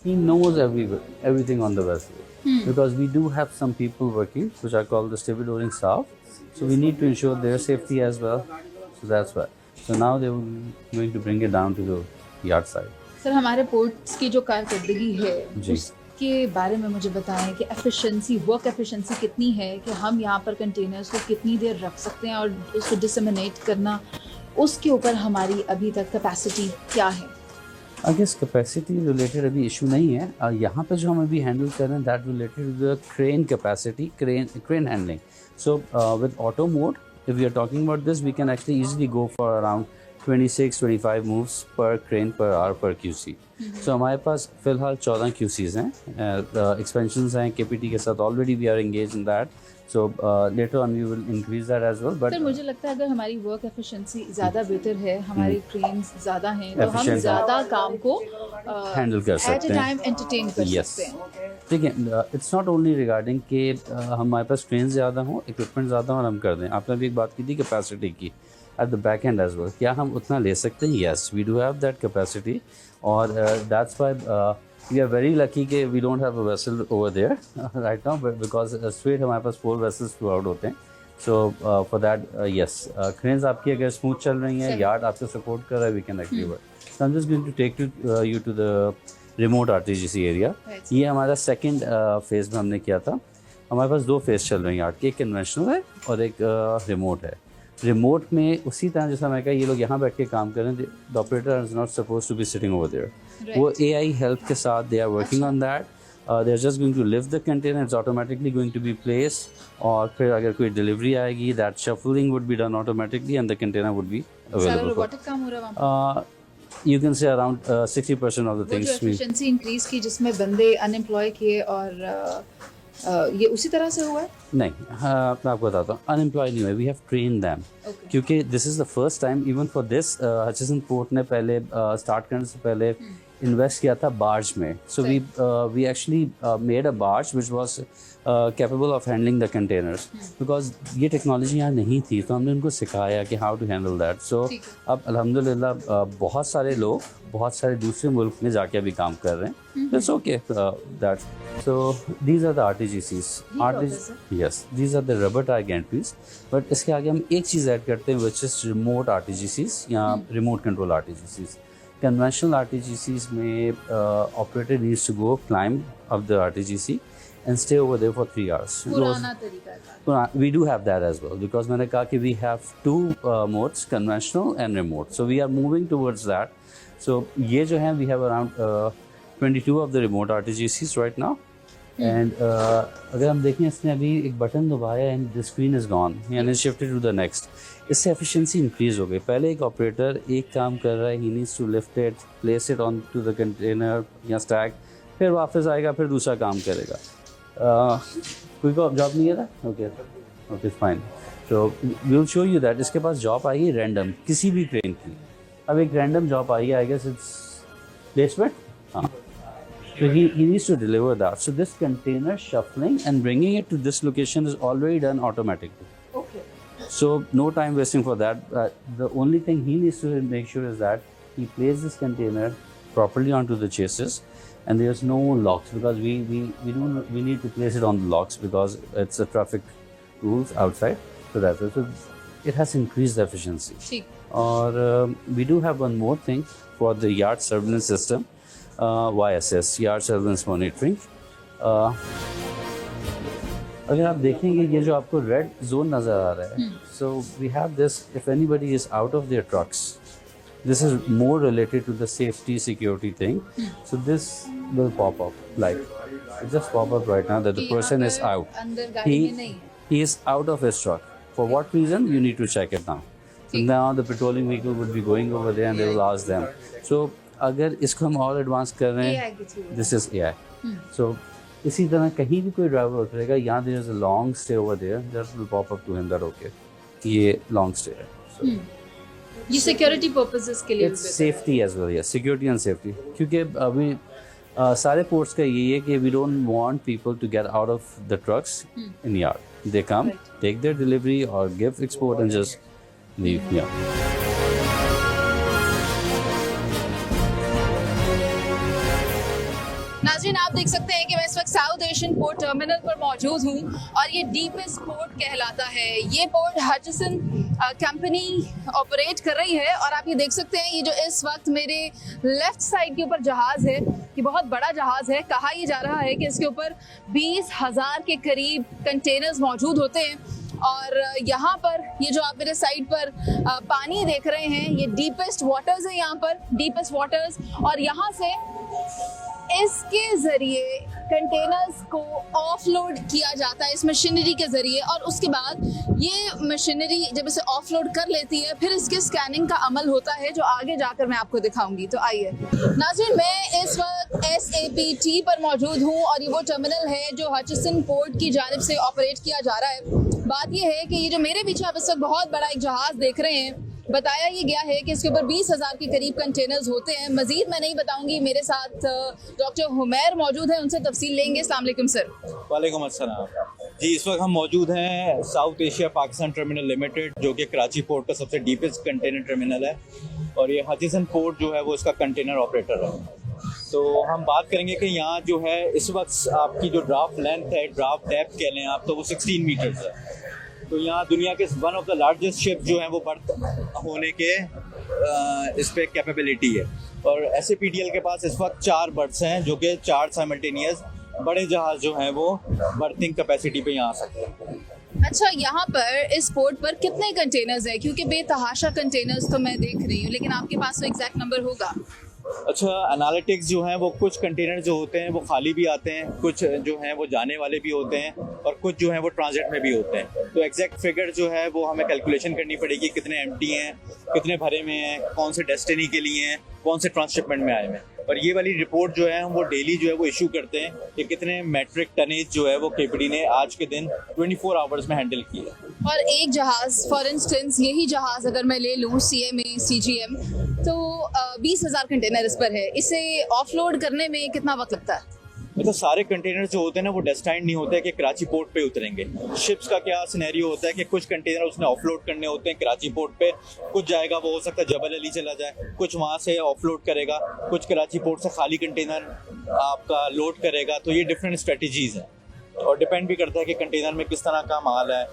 Speaker 6: He knows everything on the vessel. Because we do have some people working, which are called the stevedoring staff. So we need to ensure their safety as well. So that's why. So now they are going to bring it down to the yard side.
Speaker 1: Sir, हमारे ports की जो कारकर्दगी है के बारे में मुझे बताएं कि एफिशिएंसी, वर्क एफिशिएंसी कितनी है कि हम यहाँ पर कंटेनर्स को कितनी देर रख सकते हैं और उसको डिसमिनेट करना, उसके ऊपर हमारी अभी तक कैपेसिटी क्या है?
Speaker 6: आई गेस कैपेसिटी रिलेटेड अभी इशू नहीं है। यहाँ पे जो हम अभी हैंडल कर रहे हैं that related to the crane capacity, crane handling. So with auto mode if we are talking about this we can actually easily go for around 26-25 moves per crane per hour per QC। So हमारे पास फ़िलहाल 14 QCs हैं, expansions हैं KPT के साथ, already we are engage in that. So later on we will increase that as well. But
Speaker 1: sir मुझे लगता है अगर हमारी वर्क एफिशिएंसी ज़्यादा बेहतर है, हमारी क्रेन्स ज़्यादा हैं, तो हम
Speaker 6: Efficient
Speaker 1: ज़्यादा काम को
Speaker 6: हैंडल कर
Speaker 1: एट
Speaker 6: सकते
Speaker 1: ए
Speaker 6: हैं।
Speaker 1: टाइम एंटरटेन कर
Speaker 6: Yes.
Speaker 1: सकते हैं।
Speaker 6: ठीक है, इट्स नॉट ओनली रिगार्डिंग कि हमारे पास क्रेन ज़्यादा हों, इक्विपमेंट ज़्यादा हों और हम कर दें। आपने भी एक बात की थी कैपेसिटी की at the back end as well, क्या हम उतना ले सकते हैं? Yes, we do have that capacity और that's why we are very lucky कि we don't have a vessel over there right now, because straight हमारे पास 4 वेसल्स थ्रू आउट होते हैं। So for that yes, cranes आपकी अगर smooth चल रही हैं, यार्ड आपको सपोर्ट कर रहा है, we can actually work. So I am just going to take you to the remote RTGC area.
Speaker 1: Right.
Speaker 6: ये हमारा सेकंड फेज़ में हमने किया था। हमारे पास 2 फेज़ चल रही हैं आर्ट के, एक कन्वेंशनल है और एक रिमोट है। रिमोट में उसी तरह जैसा मैं कहा, ये लोग यहाँ बैठ के काम कर रहे हैं, the operator is not suppose to be sitting over there. वो AI हेल्प के साथ they are working on that, they are just going to lift the container, it's automatically going to be place, और फिर अगर कोई delivery आएगी that shuffling would be done automatically and the container would be
Speaker 1: सारा
Speaker 6: available.
Speaker 1: Robotic काम हो रहा है वहाँ पर?
Speaker 6: You can say around 60% of the
Speaker 1: वो
Speaker 6: things
Speaker 1: जो एफिशिएंसी इंक्रीज की जिसमें बंदे अनएम्प्लॉय किए और ये उसी तरह से हुआ है?
Speaker 6: नहीं, हाँ, मैं आपको बताता हूँ, अनएम्प्लॉय नहीं हुए, we have train them,
Speaker 1: Okay.
Speaker 6: क्योंकि this is the first time even for this Hutchison port ने पहले स्टार्ट करने से पहले इन्वेस्ट किया था बार्ज में। So we actually made a barge which was capable of handling the containers, because ये टेक्नोलॉजी यहाँ नहीं थी, तो हमने उनको सिखाया कि how to handle that. So
Speaker 1: ठीक
Speaker 6: अब अल्हम्दुलिल्लाह बहुत सारे लोग बहुत सारे दूसरे मुल्क में जाके अभी काम कर रहे हैं। It's okay that. So these are the RTGCs। Yes, these are the rubber tyre gantries. But इसके आगे हम एक चीज़ ऐड करते हैं विच इज़ रिमोट RTGCs या remote control RTGCs। Conventional RTGCs में operator needs to go climb up the RTGC and stay over there for 3 hours.
Speaker 1: पुराना तरीका है।
Speaker 6: We do have that as well, because मैंने कहा कि we have 2 modes, conventional and remote. So we are moving towards that. So ये जो है we have around 22 of the remote RTGCs right now. And अगर हम देखें, इसने अभी एक बटन दबाया and the screen is gone and it's shifted to the next. इससे efficiency increase हो गई। पहले एक ऑपरेटर एक काम कर रहा है, he needs to lift it, place it onto the container या stack, फिर वापस आएगा, फिर दूसरा काम करेगा। कोई को जॉब नहीं है था? Okay fine. तो we will show you that. इसके पास जॉब आई है रैंडम, किसी भी ट्रेन की। अब एक रैंडम जॉब आई है, आई गेस इट्स प्लेसमेंट। हाँ, so he needs to deliver that. So this container shuffling and bringing it to this location is already done automatically.
Speaker 1: Okay.
Speaker 6: So no time wasting for that. The only thing he needs to make sure is that he places this container properly onto the chassis, and there's no locks, because we need to place it on the locks because it's a traffic rules outside. So that's it. So it has increased the efficiency.
Speaker 1: ठीक।
Speaker 6: और we do have one more thing for the yard surveillance system, YSS, yard surveillance monitoring. अगर आप देखेंगे ये जो आपको red zone नज़र आ रहा है, so we have this, if anybody is out of their trucks, this is more related to the safety security thing. So this will pop up, like it just pop up right now that the
Speaker 1: कि
Speaker 6: person
Speaker 1: यहाँ
Speaker 6: is
Speaker 1: पर
Speaker 6: out.
Speaker 1: अंदर गाड़ी में नहीं है।
Speaker 6: He is out of his truck. For what reason? You need to check it now. So now the patrolling vehicle would be going over there and they will ask them. So अगर इसको हम और advance कर रहे
Speaker 1: AI
Speaker 6: हैं,
Speaker 1: के through है।
Speaker 6: this is AI. So इसी तरह कहीं भी कोई ड्राइवर उतरेगा, यहाँ there is a long stay over there, that will pop up to him that okay, ये long stay है. So
Speaker 1: ये सिक्योरिटी पर्पसेस के लिए भी
Speaker 6: it's
Speaker 1: बेहतर है।
Speaker 6: safety as well, yes, security and safety. क्योंकि अभी सारे ports का यही है कि we don't want people to get out of the trucks in yard. They come, take their delivery or give export and just leave. Yeah.
Speaker 1: नाज़रीन, आप देख सकते हैं कि मैं इस वक्त साउथ एशियन पोर्ट टर्मिनल पर मौजूद हूँ और ये डीपेस्ट पोर्ट कहलाता है। ये पोर्ट हटचिसन कंपनी ऑपरेट कर रही है और आप ये देख सकते हैं, ये जो इस वक्त मेरे लेफ्ट साइड के ऊपर जहाज़ है, ये बहुत बड़ा जहाज़ है। कहा यह जा रहा है कि इसके ऊपर 20,000 के करीब कंटेनर्स मौजूद होते हैं और यहाँ पर ये जो आप मेरे साइड पर पानी देख रहे हैं, ये डीपेस्ट वाटर्स है, यहाँ पर डीपेस्ट वाटर्स, और यहाँ से इसके जरिए कंटेनर्स को ऑफलोड किया जाता है इस मशीनरी के जरिए, और उसके बाद ये मशीनरी जब इसे ऑफलोड कर लेती है फिर इसके स्कैनिंग का अमल होता है, जो आगे जाकर मैं आपको दिखाऊंगी। तो आइए नाज़रीन, मैं इस वक्त SAPT पर मौजूद हूँ और ये वो टर्मिनल है जो हटचिसन पोर्ट की जानिब से ऑपरेट किया जा रहा है। बात ये है कि ये जो मेरे पीछे आप इस वक्त बहुत बड़ा एक जहाज़ देख रहे हैं, बताया ये गया है कि इसके ऊपर 20,000 के करीब कंटेनर्स होते हैं। मजीद मैं नहीं बताऊंगी, मेरे साथ डॉक्टर हुमैर मौजूद है, उनसे तफसील लेंगे। अस्सलाम वालेकुम सर।
Speaker 7: वालेकुम अस्सलाम जी। इस वक्त हम मौजूद हैं south Asia Pakistan terminal limited, जो कि कराची पोर्ट का सबसे डीपेस्ट कंटेनर टर्मिनल है और ये हटचिसन पोर्ट जो है वो इसका कंटेनर ऑपरेटर है। तो हम बात करेंगे कि यहाँ जो है इस वक्त आपकी जो ड्राफ्ट लेंथ है, ड्राफ्ट डेप्थ कह लें आप, तो वो 16 मीटर्स है। तो यहाँ दुनिया के one of the largest ship जो है वो बर्थ होने के इस पे कैपेबिलिटी है और SAPTL के पास इस वक्त 4 बर्थ्स हैं, जो कि 4 साइमल्टेनियस बड़े जहाज जो हैं वो बर्थिंग कैपेसिटी पे यहाँ आ सकते हैं।
Speaker 1: अच्छा, यहाँ पर इस पोर्ट पर कितने कंटेनर्स हैं? क्योंकि बेतहाशा कंटेनर्स तो मैं देख रही हूँ, लेकिन आपके पास तो एग्जैक्ट नंबर होगा।
Speaker 7: अच्छा, एनालिटिक्स जो हैं वो कुछ कंटेनर जो होते हैं वो खाली भी आते हैं, कुछ जो हैं वो जाने वाले भी होते हैं और कुछ जो हैं वो ट्रांजिट में भी होते हैं। तो एग्जैक्ट फिगर जो है वो हमें कैलकुलेशन करनी पड़ेगी, कितने एम्प्टी हैं, कितने भरे में हैं, कौन से डेस्टिनी के लिए हैं, कौन से ट्रांसशिपमेंट में आए हैं। और ये वाली रिपोर्ट जो है हम वो डेली जो है वो इशू करते हैं कि कितने मैट्रिक टनेज जो है वो KPD ने आज के दिन 24 आवर्स में हैंडल किया।
Speaker 1: और एक जहाज, फॉर इंस्टेंस यही जहाज अगर मैं ले लूँ CMA CGM, तो 20,000 कंटेनर इस पर है, इसे ऑफलोड करने में कितना वक्त लगता है?
Speaker 7: मतलब सारे कंटेनर जो होते हैं ना वो डेस्टाइंड नहीं होते कि कराची पोर्ट पे उतरेंगे। शिप्स का क्या सिनेरियो होता है कि कुछ कंटेनर उसने ऑफलोड करने होते हैं कराची पोर्ट पे, कुछ जाएगा वो हो सकता है जबल अली चला जाए, कुछ वहाँ से ऑफलोड करेगा, कुछ कराची पोर्ट से खाली कंटेनर आपका लोड करेगा। तो ये डिफरेंट स्ट्रेटजीज हैं और डिपेंड भी करता है कि कंटेनर में किस तरह का माल है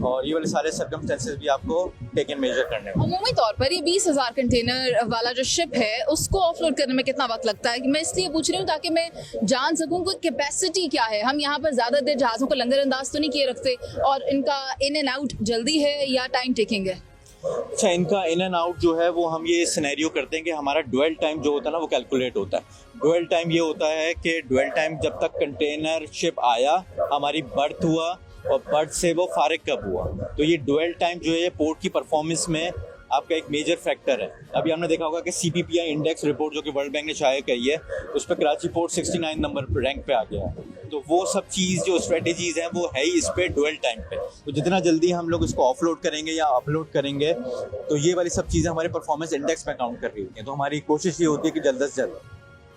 Speaker 7: और ये वाले सारे सर्कमस्टेंसेस भी आपको टेकन मेजर करने होंगे।
Speaker 1: अमूमी तौर पर ये 20,000 कंटेनर वाला जो शिप है उसको ऑफलोड करने में कितना वक्त लगता है? मैं इसलिए पूछ रही हूँ ताकि मैं जान सकूँ कि कैपेसिटी क्या है। हम यहाँ पर ज़्यादा देर जहाज़ों को लंगर अंदाज तो नहीं किए रखते, और इनका इन एंड आउट जल्दी है या टाइम टेकिंग है?
Speaker 7: अच्छा, इनका इन एंड आउट जो है वो हम ये सिनेरियो करते हैं कि हमारा ड्वेल टाइम जो होता है ना वो कैलकुलेट होता है। ड्वेल टाइम ये होता है कि ड्वेल टाइम जब तक कंटेनर शिप आया, हमारी बर्थ हुआ और बर्थ से वो फारिग कब हुआ। तो ये ड्वेल टाइम जो है पोर्ट की परफॉर्मेंस में आपका एक मेजर फैक्टर है। अभी हमने देखा होगा कि CPPI इंडेक्स रिपोर्ट जो कि वर्ल्ड बैंक ने शाया करी है, उस पर कराची पोर्ट 69 नंबर पर रैंक पे आ गया है। तो वो सब चीज़ जो स्ट्रेटेजीज हैं वो है ही इस पे ड्वेल टाइम पे। तो जितना जल्दी हम लोग इसको ऑफलोड करेंगे या अपलोड करेंगे तो ये वाली सब चीज़ें हमारे परफॉर्मेंस इंडेक्स में काउंट कर रही होती हैं। तो हमारी कोशिश ये होती है कि जल्द से जल्द।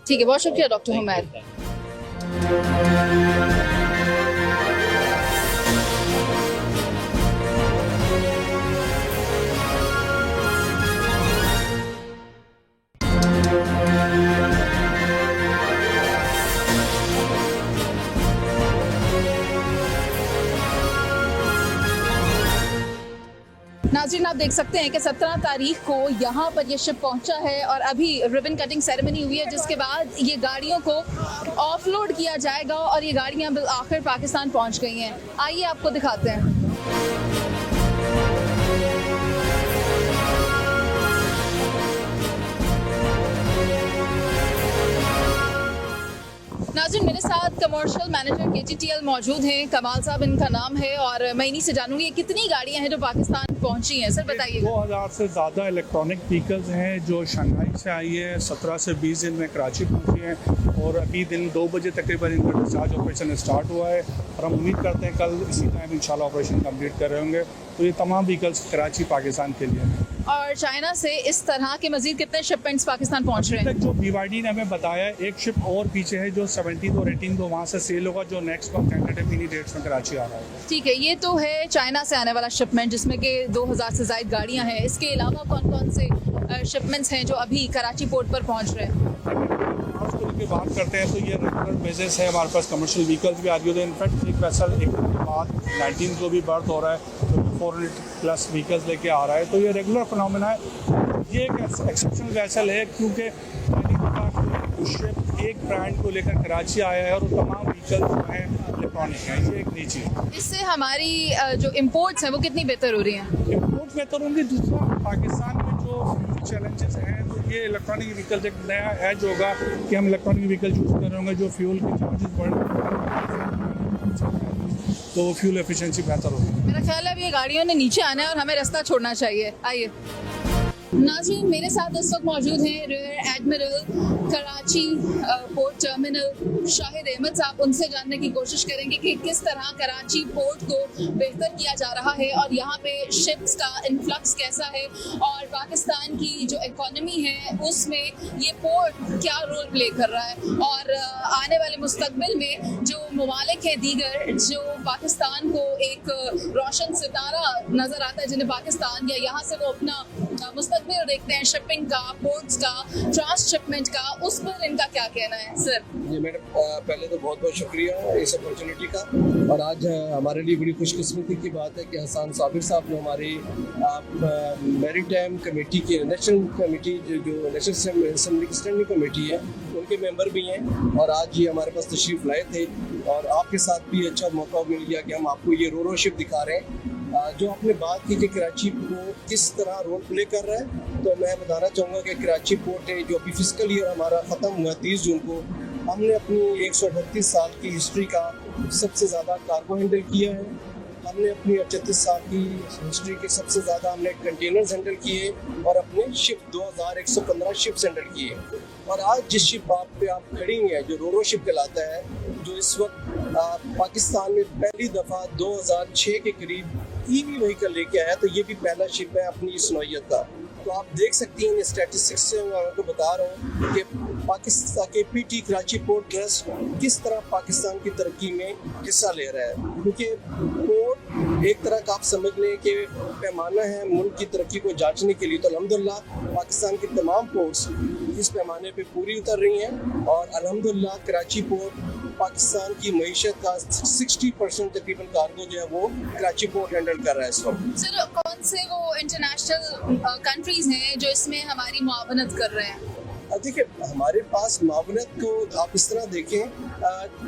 Speaker 1: ठीक है, बहुत शुक्रिया डॉक्टर हुमैर। नाज़रीन, आप देख सकते हैं कि 17 तारीख को यहाँ पर ये शिप पहुँचा है और अभी रिबन कटिंग सेरेमनी हुई है, जिसके बाद ये गाड़ियों को ऑफलोड किया जाएगा और ये गाड़ियाँ आखिर पाकिस्तान पहुँच गई हैं। आइए आपको दिखाते हैं। नाज़रीन, मेरे साथ कमर्शियल मैनेजर KTTL मौजूद हैं, कमाल साहब इनका नाम है, और मैं इन्हीं से जानूंगी कितनी गाड़ियां हैं जो पाकिस्तान पहुंची हैं। सर बताइए।
Speaker 8: 2000 से ज़्यादा इलेक्ट्रॉनिक व्हीकल्स हैं जो शंघाई से आई है, 17 से 20 दिन में कराची पहुंची हैं और अभी दिन 2 बजे तकरीबन इनका डिस्चार्ज ऑपरेशन स्टार्ट हुआ है और हम उम्मीद करते हैं कल इसी टाइम इंशाल्लाह ऑपरेशन कंप्लीट कर रहे होंगे। तो ये तमाम व्हीकल्स कराची पाकिस्तान के लिए हैं।
Speaker 1: और चाइना से इस तरह के मजीद कितने शिपमेंट्स पाकिस्तान पहुंच रहे हैं?
Speaker 8: जो BYD ने हमें बताया एक शिप और पीछे है जो 17 और 18 को वहाँ से सेल होगा, जो नेक्स्ट मंथ टेंटेटिव इन्हीं डेट्स में कराची आ रहा है।
Speaker 1: ठीक है, ये तो है चाइना से आने वाला शिपमेंट जिसमें कि 2000 से ज़ायद गाड़ियाँ हैं। इसके अलावा कौन कौन से शिपमेंट्स हैं जो अभी कराची पोर्ट पर पहुँच रहे हैं?
Speaker 8: की बात करते हैं तो ये रेगुलर बेसिस है, हमारे पास कमर्शियल व्हीकल्स भी आ रही होती है। इनफैक्ट एक वेसल एक दिन के बाद 19 को भी बर्थ हो रहा है, तो 400+ व्हीकल्स लेके आ रहा है, तो ये रेगुलर फिनोमेना है। ये एक एक्सेप्शनल वेसल है क्योंकि शिप एक ब्रांड को लेकर कराची आया है और तमाम व्हीकल्स जो हैं इलेक्ट्रॉनिक हैं। ये एक नई चीज़ है।
Speaker 1: इससे हमारी जो इम्पोर्ट्स हैं वो कितनी बेहतर हो रही हैं?
Speaker 8: इम्पोर्ट बेहतर होंगी। दूसरा, पाकिस्तान में जो चैलेंजेस हैं तो ये इलेक्ट्रॉनिक व्हीकल्स एक नया एज होगा कि हम इलेक्ट्रॉनिक व्हीकल यूज़ कर रहे होंगे, जो फ्यूल के चार्जेस बढ़ तो फ्यूल एफिशिएंसी बेहतर होगी।
Speaker 1: मेरा ख्याल है अब ये गाड़ियों ने नीचे आना है और हमें रास्ता छोड़ना चाहिए। आइए नाज़रीन, मेरे साथ इस वक्त मौजूद हैं rear admiral Karachi port terminal Shahid Ahmad साहब। उनसे जानने की कोशिश करेंगे कि किस तरह कराची पोर्ट को बेहतर किया जा रहा है और यहाँ पे शिप्स का इन्फ्लक्स कैसा है और पाकिस्तान की जो इकॉनमी है उसमें ये पोर्ट क्या रोल प्ले कर रहा है और आने वाले मुस्तकबिल में जो ममालिक हैं दीगर जो पाकिस्तान को एक रोशन सितारा नज़र आता है, जिन्हें पाकिस्तान या यहाँ से वो अपना मुस्तकबिल देखते हैं शिपिंग का, पोर्ट्स का, ट्रांसशिपमेंट का, उस पर इनका क्या कहना है सर?
Speaker 9: जी मैडम, पहले तो बहुत बहुत शुक्रिया इस अपॉर्चुनिटी का। और आज हमारे लिए बड़ी खुशकिस्मती की बात है कि हसन साबिर साहब जो हमारी मैरीटाइम कमेटी के नेशनल कमेटी जो नेशनल असेंबली की स्टैंडिंग कमेटी है उनके मेंबर भी हैं और आज ये हमारे पास तशरीफ़ लाए थे और आपके साथ भी अच्छा मौका मिल गया कि हम आपको ये रोरो शिप दिखा रहे हैं। जो आपने बात की कि कराची को किस तरह रोल प्ले कर रहा है, तो मैं बताना चाहूँगा कि कराची पोर्ट है जो अभी फिजिकल ईयर हमारा ख़त्म हुआ 30 जून को, हमने अपनी 138 साल की हिस्ट्री का सबसे ज़्यादा कार्गो हैंडल किया है। हमने अपनी 38 साल की हिस्ट्री के सबसे ज़्यादा हमने कंटेनर्स हैंडल किए और अपने शिप 2115 शिप्स हैंडल किए। और आज जिस शिप पे आप खड़ी हैं जो रोरो शिप कहलाता है, जो इस वक्त पाकिस्तान में पहली दफ़ा 2006 के करीब ईवी व्हीकल लेके आया, तो ये भी पहला शिप है अपनी इस नौइयत का। तो आप देख सकती हैं स्टैटिस्टिक्स से मैं आपको बता रहा हूँ कि पाकिस्तान के पीटी कराची पोर्ट ट्रस्ट किस तरह पाकिस्तान की तरक्की में हिस्सा ले रहा है, क्योंकि पोर्ट एक तरह का आप समझ लें कि पैमाना है मुल्क की तरक्की को जांचने के लिए। तो अल्हम्दुलिल्लाह पाकिस्तान के तमाम पोर्ट्स इस पैमाने पे पूरी उतर रही हैं और अल्हम्दुलिल्लाह कराची पोर्ट पाकिस्तान की मईशत का 60% तकरीबन कार्गो जो है वो कराची पोर्ट हैंडल कर रहा है इस वक्त।
Speaker 1: सर, कौन से वो इंटरनेशनल कंट्रीज हैं जो इसमें हमारी मुआवनत कर रहे हैं?
Speaker 9: देखिए, हमारे पास मुआवनत को आप इस तरह देखें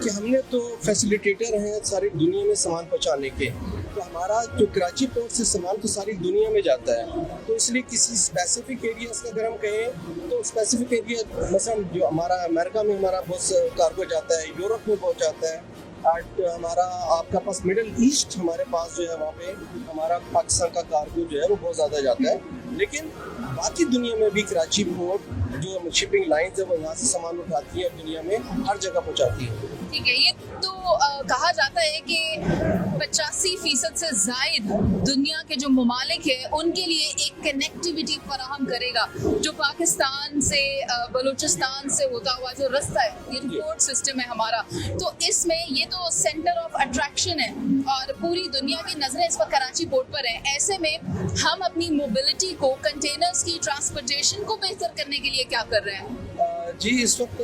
Speaker 9: कि हमने तो फैसिलिटेटर हैं सारी दुनिया में सामान पहुंचाने के, तो हमारा जो कराची पोर्ट से सामान तो सारी दुनिया में जाता है, तो इसलिए किसी स्पेसिफिक एरियाज का अगर हम कहें तो स्पेसिफिक एरिया मसलन जो हमारा अमेरिका में हमारा बहुत कार्गो जाता है, यूरोप में बहुत जाता है, हमारा आपका पास मिडिल ईस्ट हमारे पास जो है वहाँ पे हमारा पाकिस्तान का कार्गो जो है वो बहुत ज़्यादा जाता है। लेकिन बाकी दुनिया में भी कराची पोर्ट जो शिपिंग लाइन्स है वो यहाँ से सामान उठाती है, दुनिया में हर जगह पहुँचाती है।
Speaker 1: ठीक है, ये तो कहा जाता है कि 85% से ज़ायद दुनिया के जो ममालिक है उनके लिए एक कनेक्टिविटी फराहम करेगा, जो पाकिस्तान से बलूचिस्तान से होता हुआ जो रास्ता है, ये जो पोर्ट सिस्टम है हमारा, तो इसमें ये तो सेंटर ऑफ अट्रैक्शन है और पूरी दुनिया की नज़रें इस वक्त कराची पोर्ट पर हैं। ऐसे में हम अपनी मोबिलिटी को, कंटेनर्स की ट्रांसपोर्टेशन को बेहतर करने के लिए क्या कर रहे हैं?
Speaker 9: जी, इस वक्त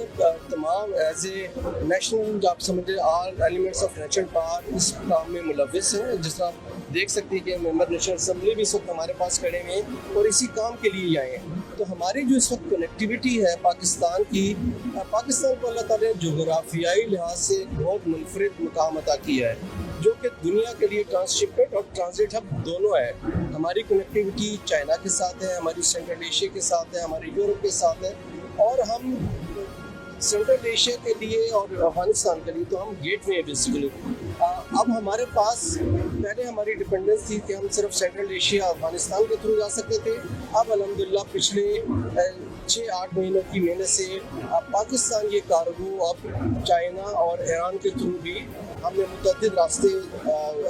Speaker 9: तमाम एज ए नेशनल आप समझे all elements of national power इस काम में मुलविस हैं। जिस तरह आप देख सकते हैं कि मेंबर नेशनल असम्बली भी इस वक्त हमारे पास खड़े हुए हैं और इसी काम के लिए आए हैं। तो हमारी जो इस वक्त कनेक्टिविटी है पाकिस्तान की, पाकिस्तान को अल्लाह ताला ने जोग्राफियाई लिहाज से बहुत मुनफरिद मुकाम अता किया है, जो कि दुनिया के लिए ट्रांसशिपमेंट और ट्रांजिट हब दोनों है। हमारी कनेक्टिविटी चाइना के साथ है, हमारी सेंट्रल एशिया के साथ है, हमारे यूरोप के साथ है, और हम सेंट्रल एशिया के लिए और अफगानिस्तान के लिए तो हम गेट में है बेसिकली। अब हमारे पास पहले हमारी डिपेंडेंस थी कि हम सिर्फ सेंट्रल एशिया अफगानिस्तान के थ्रू जा सकते थे। अब अल्हम्दुलिल्लाह पिछले 6-8 महीनों की मेहनत से पाकिस्तान ये कार्गो अब चाइना और ईरान के थ्रू भी हमने मुतअद्दिद रास्ते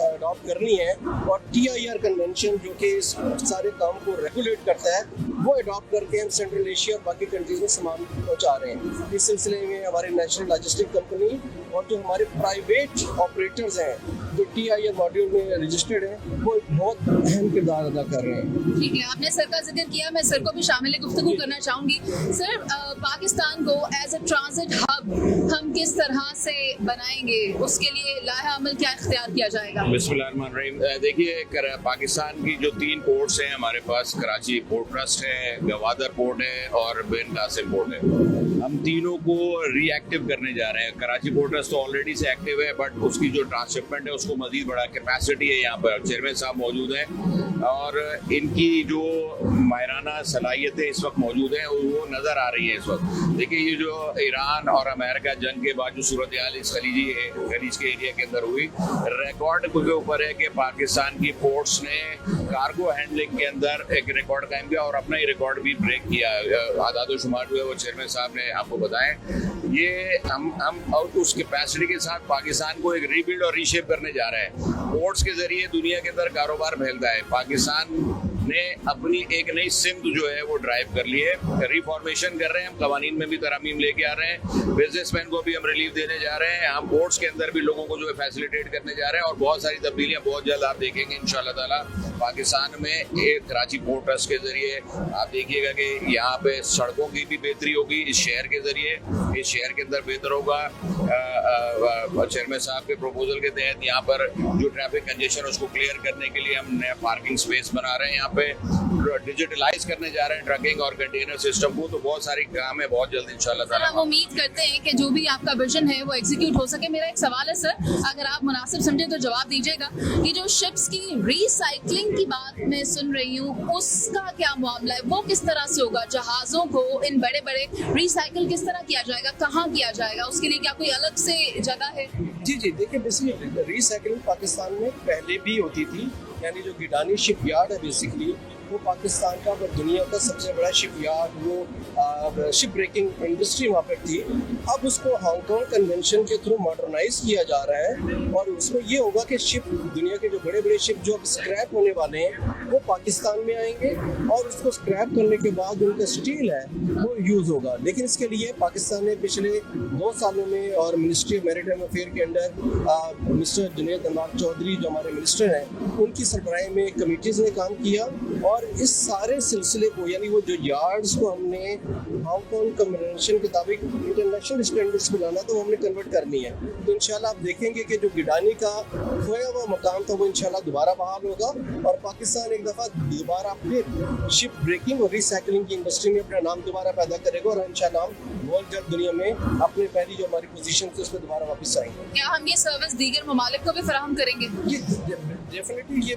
Speaker 9: अडॉप्ट करनी है और TIR कन्वेंशन जो कि इस सारे काम को रेगुलेट करता है वो अडॉप्ट करके हम सेंट्रल एशिया और बाकी कंट्रीज में सामान पहुंचा रहे हैं। इस सिलसिले में हमारी नेशनल लॉजिस्टिक कंपनी और जो हमारे प्राइवेट ऑपरेटर्स हैं जो TIA मॉड्यूल में रजिस्टर्ड हैं वो एक बहुत अहम किरदार अदा कर रहे हैं।
Speaker 1: ठीक है, आपने सर का जिक्र किया, मैं सर को भी शामिल गुफ्तगू करना चाहूंगी। सर, पाकिस्तान को एज अ ट्रांजिट हब हम किस तरह से बनाएंगे, उसके लिए लाहा अमल क्या इख्तियार किया जाएगा?
Speaker 10: बिस्मिल्लाहिर्रहमानिर्रहीम। देखिए, पाकिस्तान की जो 3 पोर्ट्स हैं हमारे पास, कराची पोर्ट ट्रस्ट है, गवादर पोर्ट है और बिन कासिम पोर्ट है। हम तीनों को रीएक्टिव करने जा रहे हैं। कराची पोर्ट ट्रस्ट तो ऑलरेडी से एक्टिव है, बट उसकी जो ट्रांसशिपमेंट है उसको मजीद बड़ा कैपेसिटी है। यहाँ पर चेयरमैन साहब मौजूद हैं और इनकी जो माहिराना सलाहियतें इस वक्त मौजूद हैं वो नज़र आ रही है इस वक्त। देखिए, ये जो ईरान और अमेरिका जंग के बाद जो सूरत हाल इस खलीज के एरिया के अंदर हुई, रिकॉर्ड के ऊपर है कि पाकिस्तान की पोर्ट्स ने कार्गो हैंडलिंग के अंदर एक रिकॉर्ड कायम किया और अपना ही रिकॉर्ड भी ब्रेक किया। आदाद शुमार जो है वो चेयरमैन साहब ने आपको बताएं। ये हम और उस कैपेसिटी के साथ पाकिस्तान को एक रीबिल्ड और रीशेप करने जा रहे हैं। पोर्ट्स के जरिए दुनिया के अंदर कारोबार फैलता है। पाकिस्तान ने अपनी एक नई सिमत जो है वो ड्राइव कर ली है, रिफॉर्मेशन कर रहे हैं। हम कवानीन में भी तरमीम लेके आ रहे हैं, बिजनेसमैन को भी हम रिलीफ देने जा रहे हैं, हम पोर्ट्स के अंदर भी लोगों को जो है फैसिलिटेट करने जा रहे हैं और बहुत सारी तब्दीलियां बहुत जल्द आप देखेंगे इंशाल्लाह ताला। पाकिस्तान में एक कराची पोर्ट ट्रस्ट के जरिए आप देखिएगा कि यहाँ पे सड़कों की भी बेहतरी होगी इस शहर के जरिए, इस शहर के अंदर बेहतर होगा। चेयरमैन साहब के प्रपोजल के तहत यहाँ पर जो ट्रैफिक कंजेशन उसको क्लियर करने के लिए हम नया पार्किंग स्पेस बना रहे हैं, यहाँ पे डिजिटलाइज करने जा रहे हैं ट्रकिंग और कंटेनर सिस्टम को। तो बहुत सारी काम है बहुत जल्द इंशाल्लाह ताला।
Speaker 1: हम उम्मीद करते हैं कि जो भी आपका विजन है वो एग्जीक्यूट हो सके। मेरा एक सवाल है सर, अगर आप मुनासिब समझे तो जवाब दीजिएगा। ये जो शिप्स की रीसाइक्लिंग की बात मैं सुन रही हूँ, उसका क्या मामला है, वो किस तरह से होगा? जहाजों को इन बड़े बड़े रिसाइकिल किस तरह किया जाएगा, कहाँ किया जाएगा, उसके लिए क्या कोई अलग से जगह है?
Speaker 9: जी देखिए, बेसिकली रीसाइक्लिंग पाकिस्तान में पहले भी होती थी। यानी जो गिडानी शिपयार्ड है बेसिकली वो पाकिस्तान का और दुनिया का सबसे बड़ा शिपयार्ड, वो शिप ब्रेकिंग इंडस्ट्री वहाँ पर थी। अब उसको हांगकांग कन्वेंशन के थ्रू मॉडर्नाइज किया जा रहा है और उसमें ये होगा कि शिप, दुनिया के जो बड़े बड़े शिप जो अब स्क्रैप होने वाले हैं वो पाकिस्तान में आएंगे और उसको स्क्रैप करने के बाद उनका स्टील है वो यूज़ होगा। लेकिन इसके लिए पाकिस्तान ने पिछले 2 सालों में और मिनिस्ट्री ऑफ मैरीटाइम अफेयर के अंडर मिस्टर जुनैद अनवर चौधरी जो हमारे मिनिस्टर हैं उनकी सरबराही में कमिटीज़ ने काम किया और इस सारे सिलसिले को, यानी वो जो यार्ड्स को हमने हांगकांग कन्वेंशन के मुताबिक इंटरनेशनल स्टैंडर्ड्स पे लाना तो हमने कन्वर्ट करनी है। तो इंशाल्लाह आप देखेंगे कि जो गिडानी का खोया हुआ मकाम था वो इंशाल्लाह दोबारा बहाल होगा और पाकिस्तान एक दफ़ा दोबारा फिर शिप ब्रेकिंग और रिसाइकलिंग की इंडस्ट्री में अपना नाम दोबारा पैदा करेगा और इंशाल्लाह हम बहुत जल्द दुनिया में अपने पहली जो हमारी पोजीशन थी उस पर दोबारा वापस आएंगे।
Speaker 1: क्या हम ये सर्विस दीगर ममालिक को भी फराहम करेंगे?
Speaker 9: डेफिनेटली ये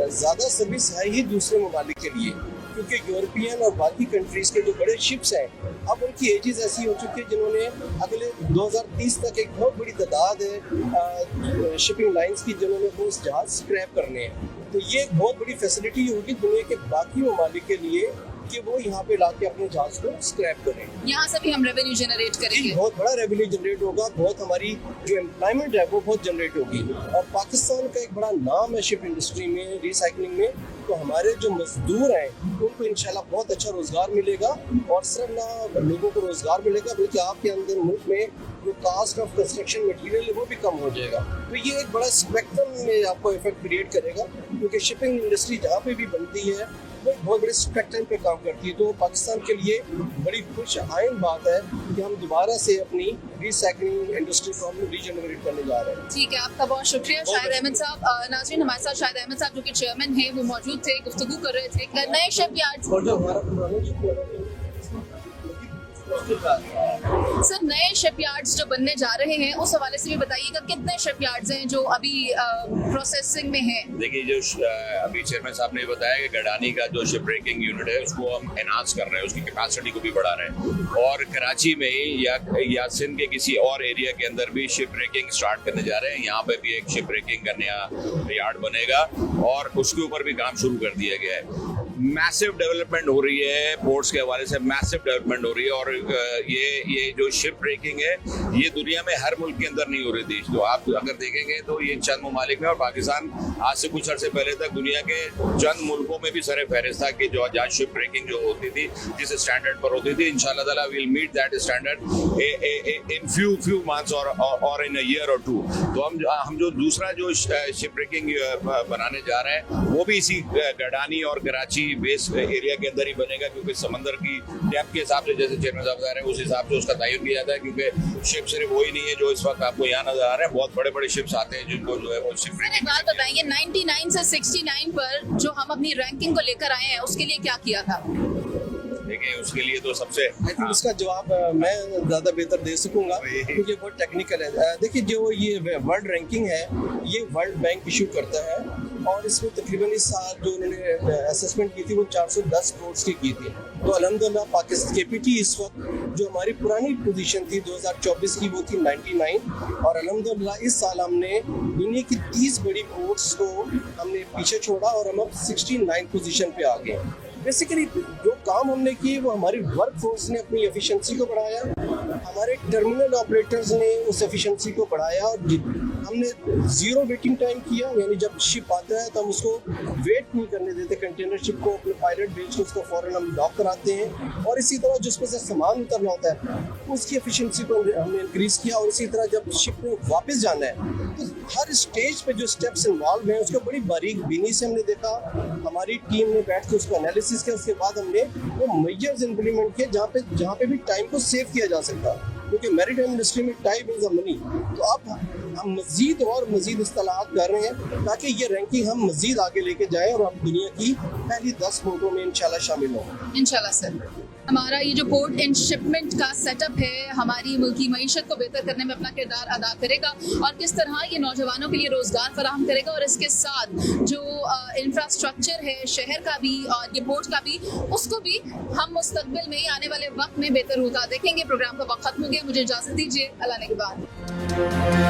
Speaker 9: ज़्यादा सर्विस है ही दूसरे ममालिक के लिए, क्योंकि यूरोपियन और बाकी कंट्रीज़ के जो बड़े शिप्स हैं अब उनकी एजेस ऐसी हो चुकी है जिन्होंने अगले 2030 तक एक बहुत बड़ी तादाद है शिपिंग लाइंस की जिन्होंने वो जहाज स्क्रैप करने हैं। तो ये एक बहुत बड़ी फैसिलिटी होगी दुनिया के बाकी ममालिक के लिए कि वो यहाँ पे लाके अपने जहाज को स्क्रैप करें।
Speaker 1: यहाँ से भी हम रेवेन्यू जनरेट करेंगे,
Speaker 9: बहुत बड़ा रेवेन्यू जनरेट होगा, बहुत हमारी जो एम्प्लॉयमेंट है वो बहुत जनरेट होगी। और पाकिस्तान का एक बड़ा नाम है शिप इंडस्ट्री में, रिसाइकलिंग में, तो हमारे जो मजदूर हैं उनको इंशाल्लाह बहुत अच्छा रोजगार मिलेगा और सिर्फ ना लोगों को रोजगार मिलेगा बल्कि आपके अंदर मुल्क में जो कास्ट ऑफ कंस्ट्रक्शन मटेरियल है वो भी कम हो जाएगा। तो ये एक बड़ा स्पेक्ट्रम में आपको इफेक्ट क्रिएट करेगा, क्योंकि शिपिंग इंडस्ट्री जहाँ पे भी बनती है वो बहुत बड़े स्पेक्ट्रम पे काम करती है। तो पाकिस्तान के लिए बड़ी खुश आइन बात है कि हम दोबारा से अपनी रिसाइकलिंग इंडस्ट्री को हम रीजनरेट करने जा रहे हैं।
Speaker 1: ठीक है, आपका बहुत शुक्रिया शाहिद अहमद साहब। नाज़रीन, हमारे साथ शाहिद अहमद साहब जो कि चेयरमैन हैं वो मौजूद थे, गुफ्तगू कर रहे थे नए शिप यार्ड्स।
Speaker 9: और जो हमारा पुराना
Speaker 1: सर, नए शिपयार्ड्स जो बनने जा रहे हैं उस हवाले से भी बताइएगा, कितने शिपयार्ड्स हैं जो अभी प्रोसेसिंग में हैं? देखिए,
Speaker 10: जो अभी चेयरमैन साहब ने बताया कि गडानी का जो शिप ब्रेकिंग यूनिट है उसको हम एनहांस कर रहे हैं, उसकी कैपेसिटी को भी बढ़ा रहे हैं और कराची में ही या सिंध के किसी और एरिया के अंदर भी शिप ब्रेकिंग स्टार्ट करने जा रहे हैं। यहाँ पे भी एक शिप ब्रेकिंग का नया यार्ड बनेगा और उसके ऊपर भी काम शुरू कर दिया गया है। मैसिव डेवलपमेंट हो रही है, पोर्ट्स के हवाले से मैसिव डेवलपमेंट हो रही है। और ये जो शिप ब्रेकिंग है ये दुनिया में हर मुल्क के अंदर नहीं हो रही थी। तो आप अगर देखेंगे तो ये चंद ममालिक में, और पाकिस्तान आज से कुछ अर्से पहले तक दुनिया के चंद मुल्कों में भी सरे फहरिस्त था कि जो जहाँ शिप ब्रेकिंग जो होती थी जिस स्टैंडर्ड पर होती थी। इंशाल्लाह ताला will meet that standard in few months और इन अ ईयर और टू। तो हम जो दूसरा जो शिप ब्रेकिंग बनाने जा रहे हैं वो भी इसी गडानी और कराची बेस एरिया के अंदर ही बनेगा, क्योंकि समंदर की डेप्थ के हिसाब से, जैसे चेयरमैन साहब बता रहे हैं, उस हिसाब से उसका तयन किया जाता है। क्योंकि शिप सिर्फ वही नहीं है जो इस वक्त आपको यहाँ नजर आ रहे हैं, बहुत बड़े बड़े शिप्स आते हैं जिनको जो है वो शिप
Speaker 1: एक बात बताइए, 99 से 69 पर जो हम अपनी रैंकिंग को लेकर आए हैं उसके लिए क्या किया था?
Speaker 10: देखिए उसके लिए तो सबसे
Speaker 9: आई थिंक इसका जवाब मैं ज़्यादा बेहतर दे सकूंगा क्योंकि वो टेक्निकल है। देखिए जो ये वर्ल्ड रैंकिंग है ये वर्ल्ड बैंक इशू करता है और इसमें तकरीबन इस साल जो उन्होंने असेसमेंट की थी वो 410 करोड़ की थी। तो अल्हम्दुलिल्लाह पाकिस्तान केपीटी इस वक्त जो हमारी पुरानी पोजीशन थी 2024 की वो थी 99 और अल्हम्दुलिल्लाह इस साल हमने दुनिया की 30 बड़ी पोर्ट्स को हमने पीछे छोड़ा और हम अब 69 पोजीशन पे आ गए। बेसिकली जो काम हमने किए वो हमारी वर्क फोर्स ने अपनी एफिशिएंसी को बढ़ाया, हमारे टर्मिनल ऑपरेटर्स ने उस एफिशिएंसी को बढ़ाया और हमने जीरो वेटिंग टाइम किया, यानी जब शिप आता है तो हम उसको वेट नहीं करने देते, कंटेनर शिप को अपने पायलट भेज के उसको फौरन हम डॉक कराते हैं और इसी तरह जिसमें से सामान उतरना होता है उसकी एफिशिएंसी को हमने इंक्रीज़ किया और इसी तरह जब शिप में वापस जाना है तो हर स्टेज पे जो स्टेप्स इन्वॉल्व हैं उसको बड़ी बारीक बीनी से हमने देखा। हमारी टीम ने बैठ के उसको एनालिसिस किया, उसके बाद हमने वो मेजर्स इम्प्लीमेंट किए जहाँ पे भी टाइम को सेव किया जा सकता, क्योंकि मैरीटाइम इंडस्ट्री में टाइम इज अ मनी। तो अब हम मजीद इस्तेलाहात कर रहे हैं ताकि ये रैंकिंग हम मजीद आगे लेके जाएं और हम दुनिया की पहली 10 पोर्टों में इंशाल्लाह शामिल हों।
Speaker 1: इंशाल्लाह सर। हमारा ये जो पोर्ट एंड शिपमेंट का सेटअप है हमारी मुल्की मईशत को बेहतर करने में अपना किरदार अदा करेगा और किस तरह ये नौजवानों के लिए रोज़गार फराहम करेगा और इसके साथ जो इंफ्रास्ट्रक्चर है शहर का भी और ये पोर्ट का भी उसको भी हम मुस्तकबिल में आने वाले वक्त में बेहतर होता देखेंगे। प्रोग्राम का वक्त खत्म हो गया, मुझे इजाज़त दीजिए, अल्लाह ने के बाद।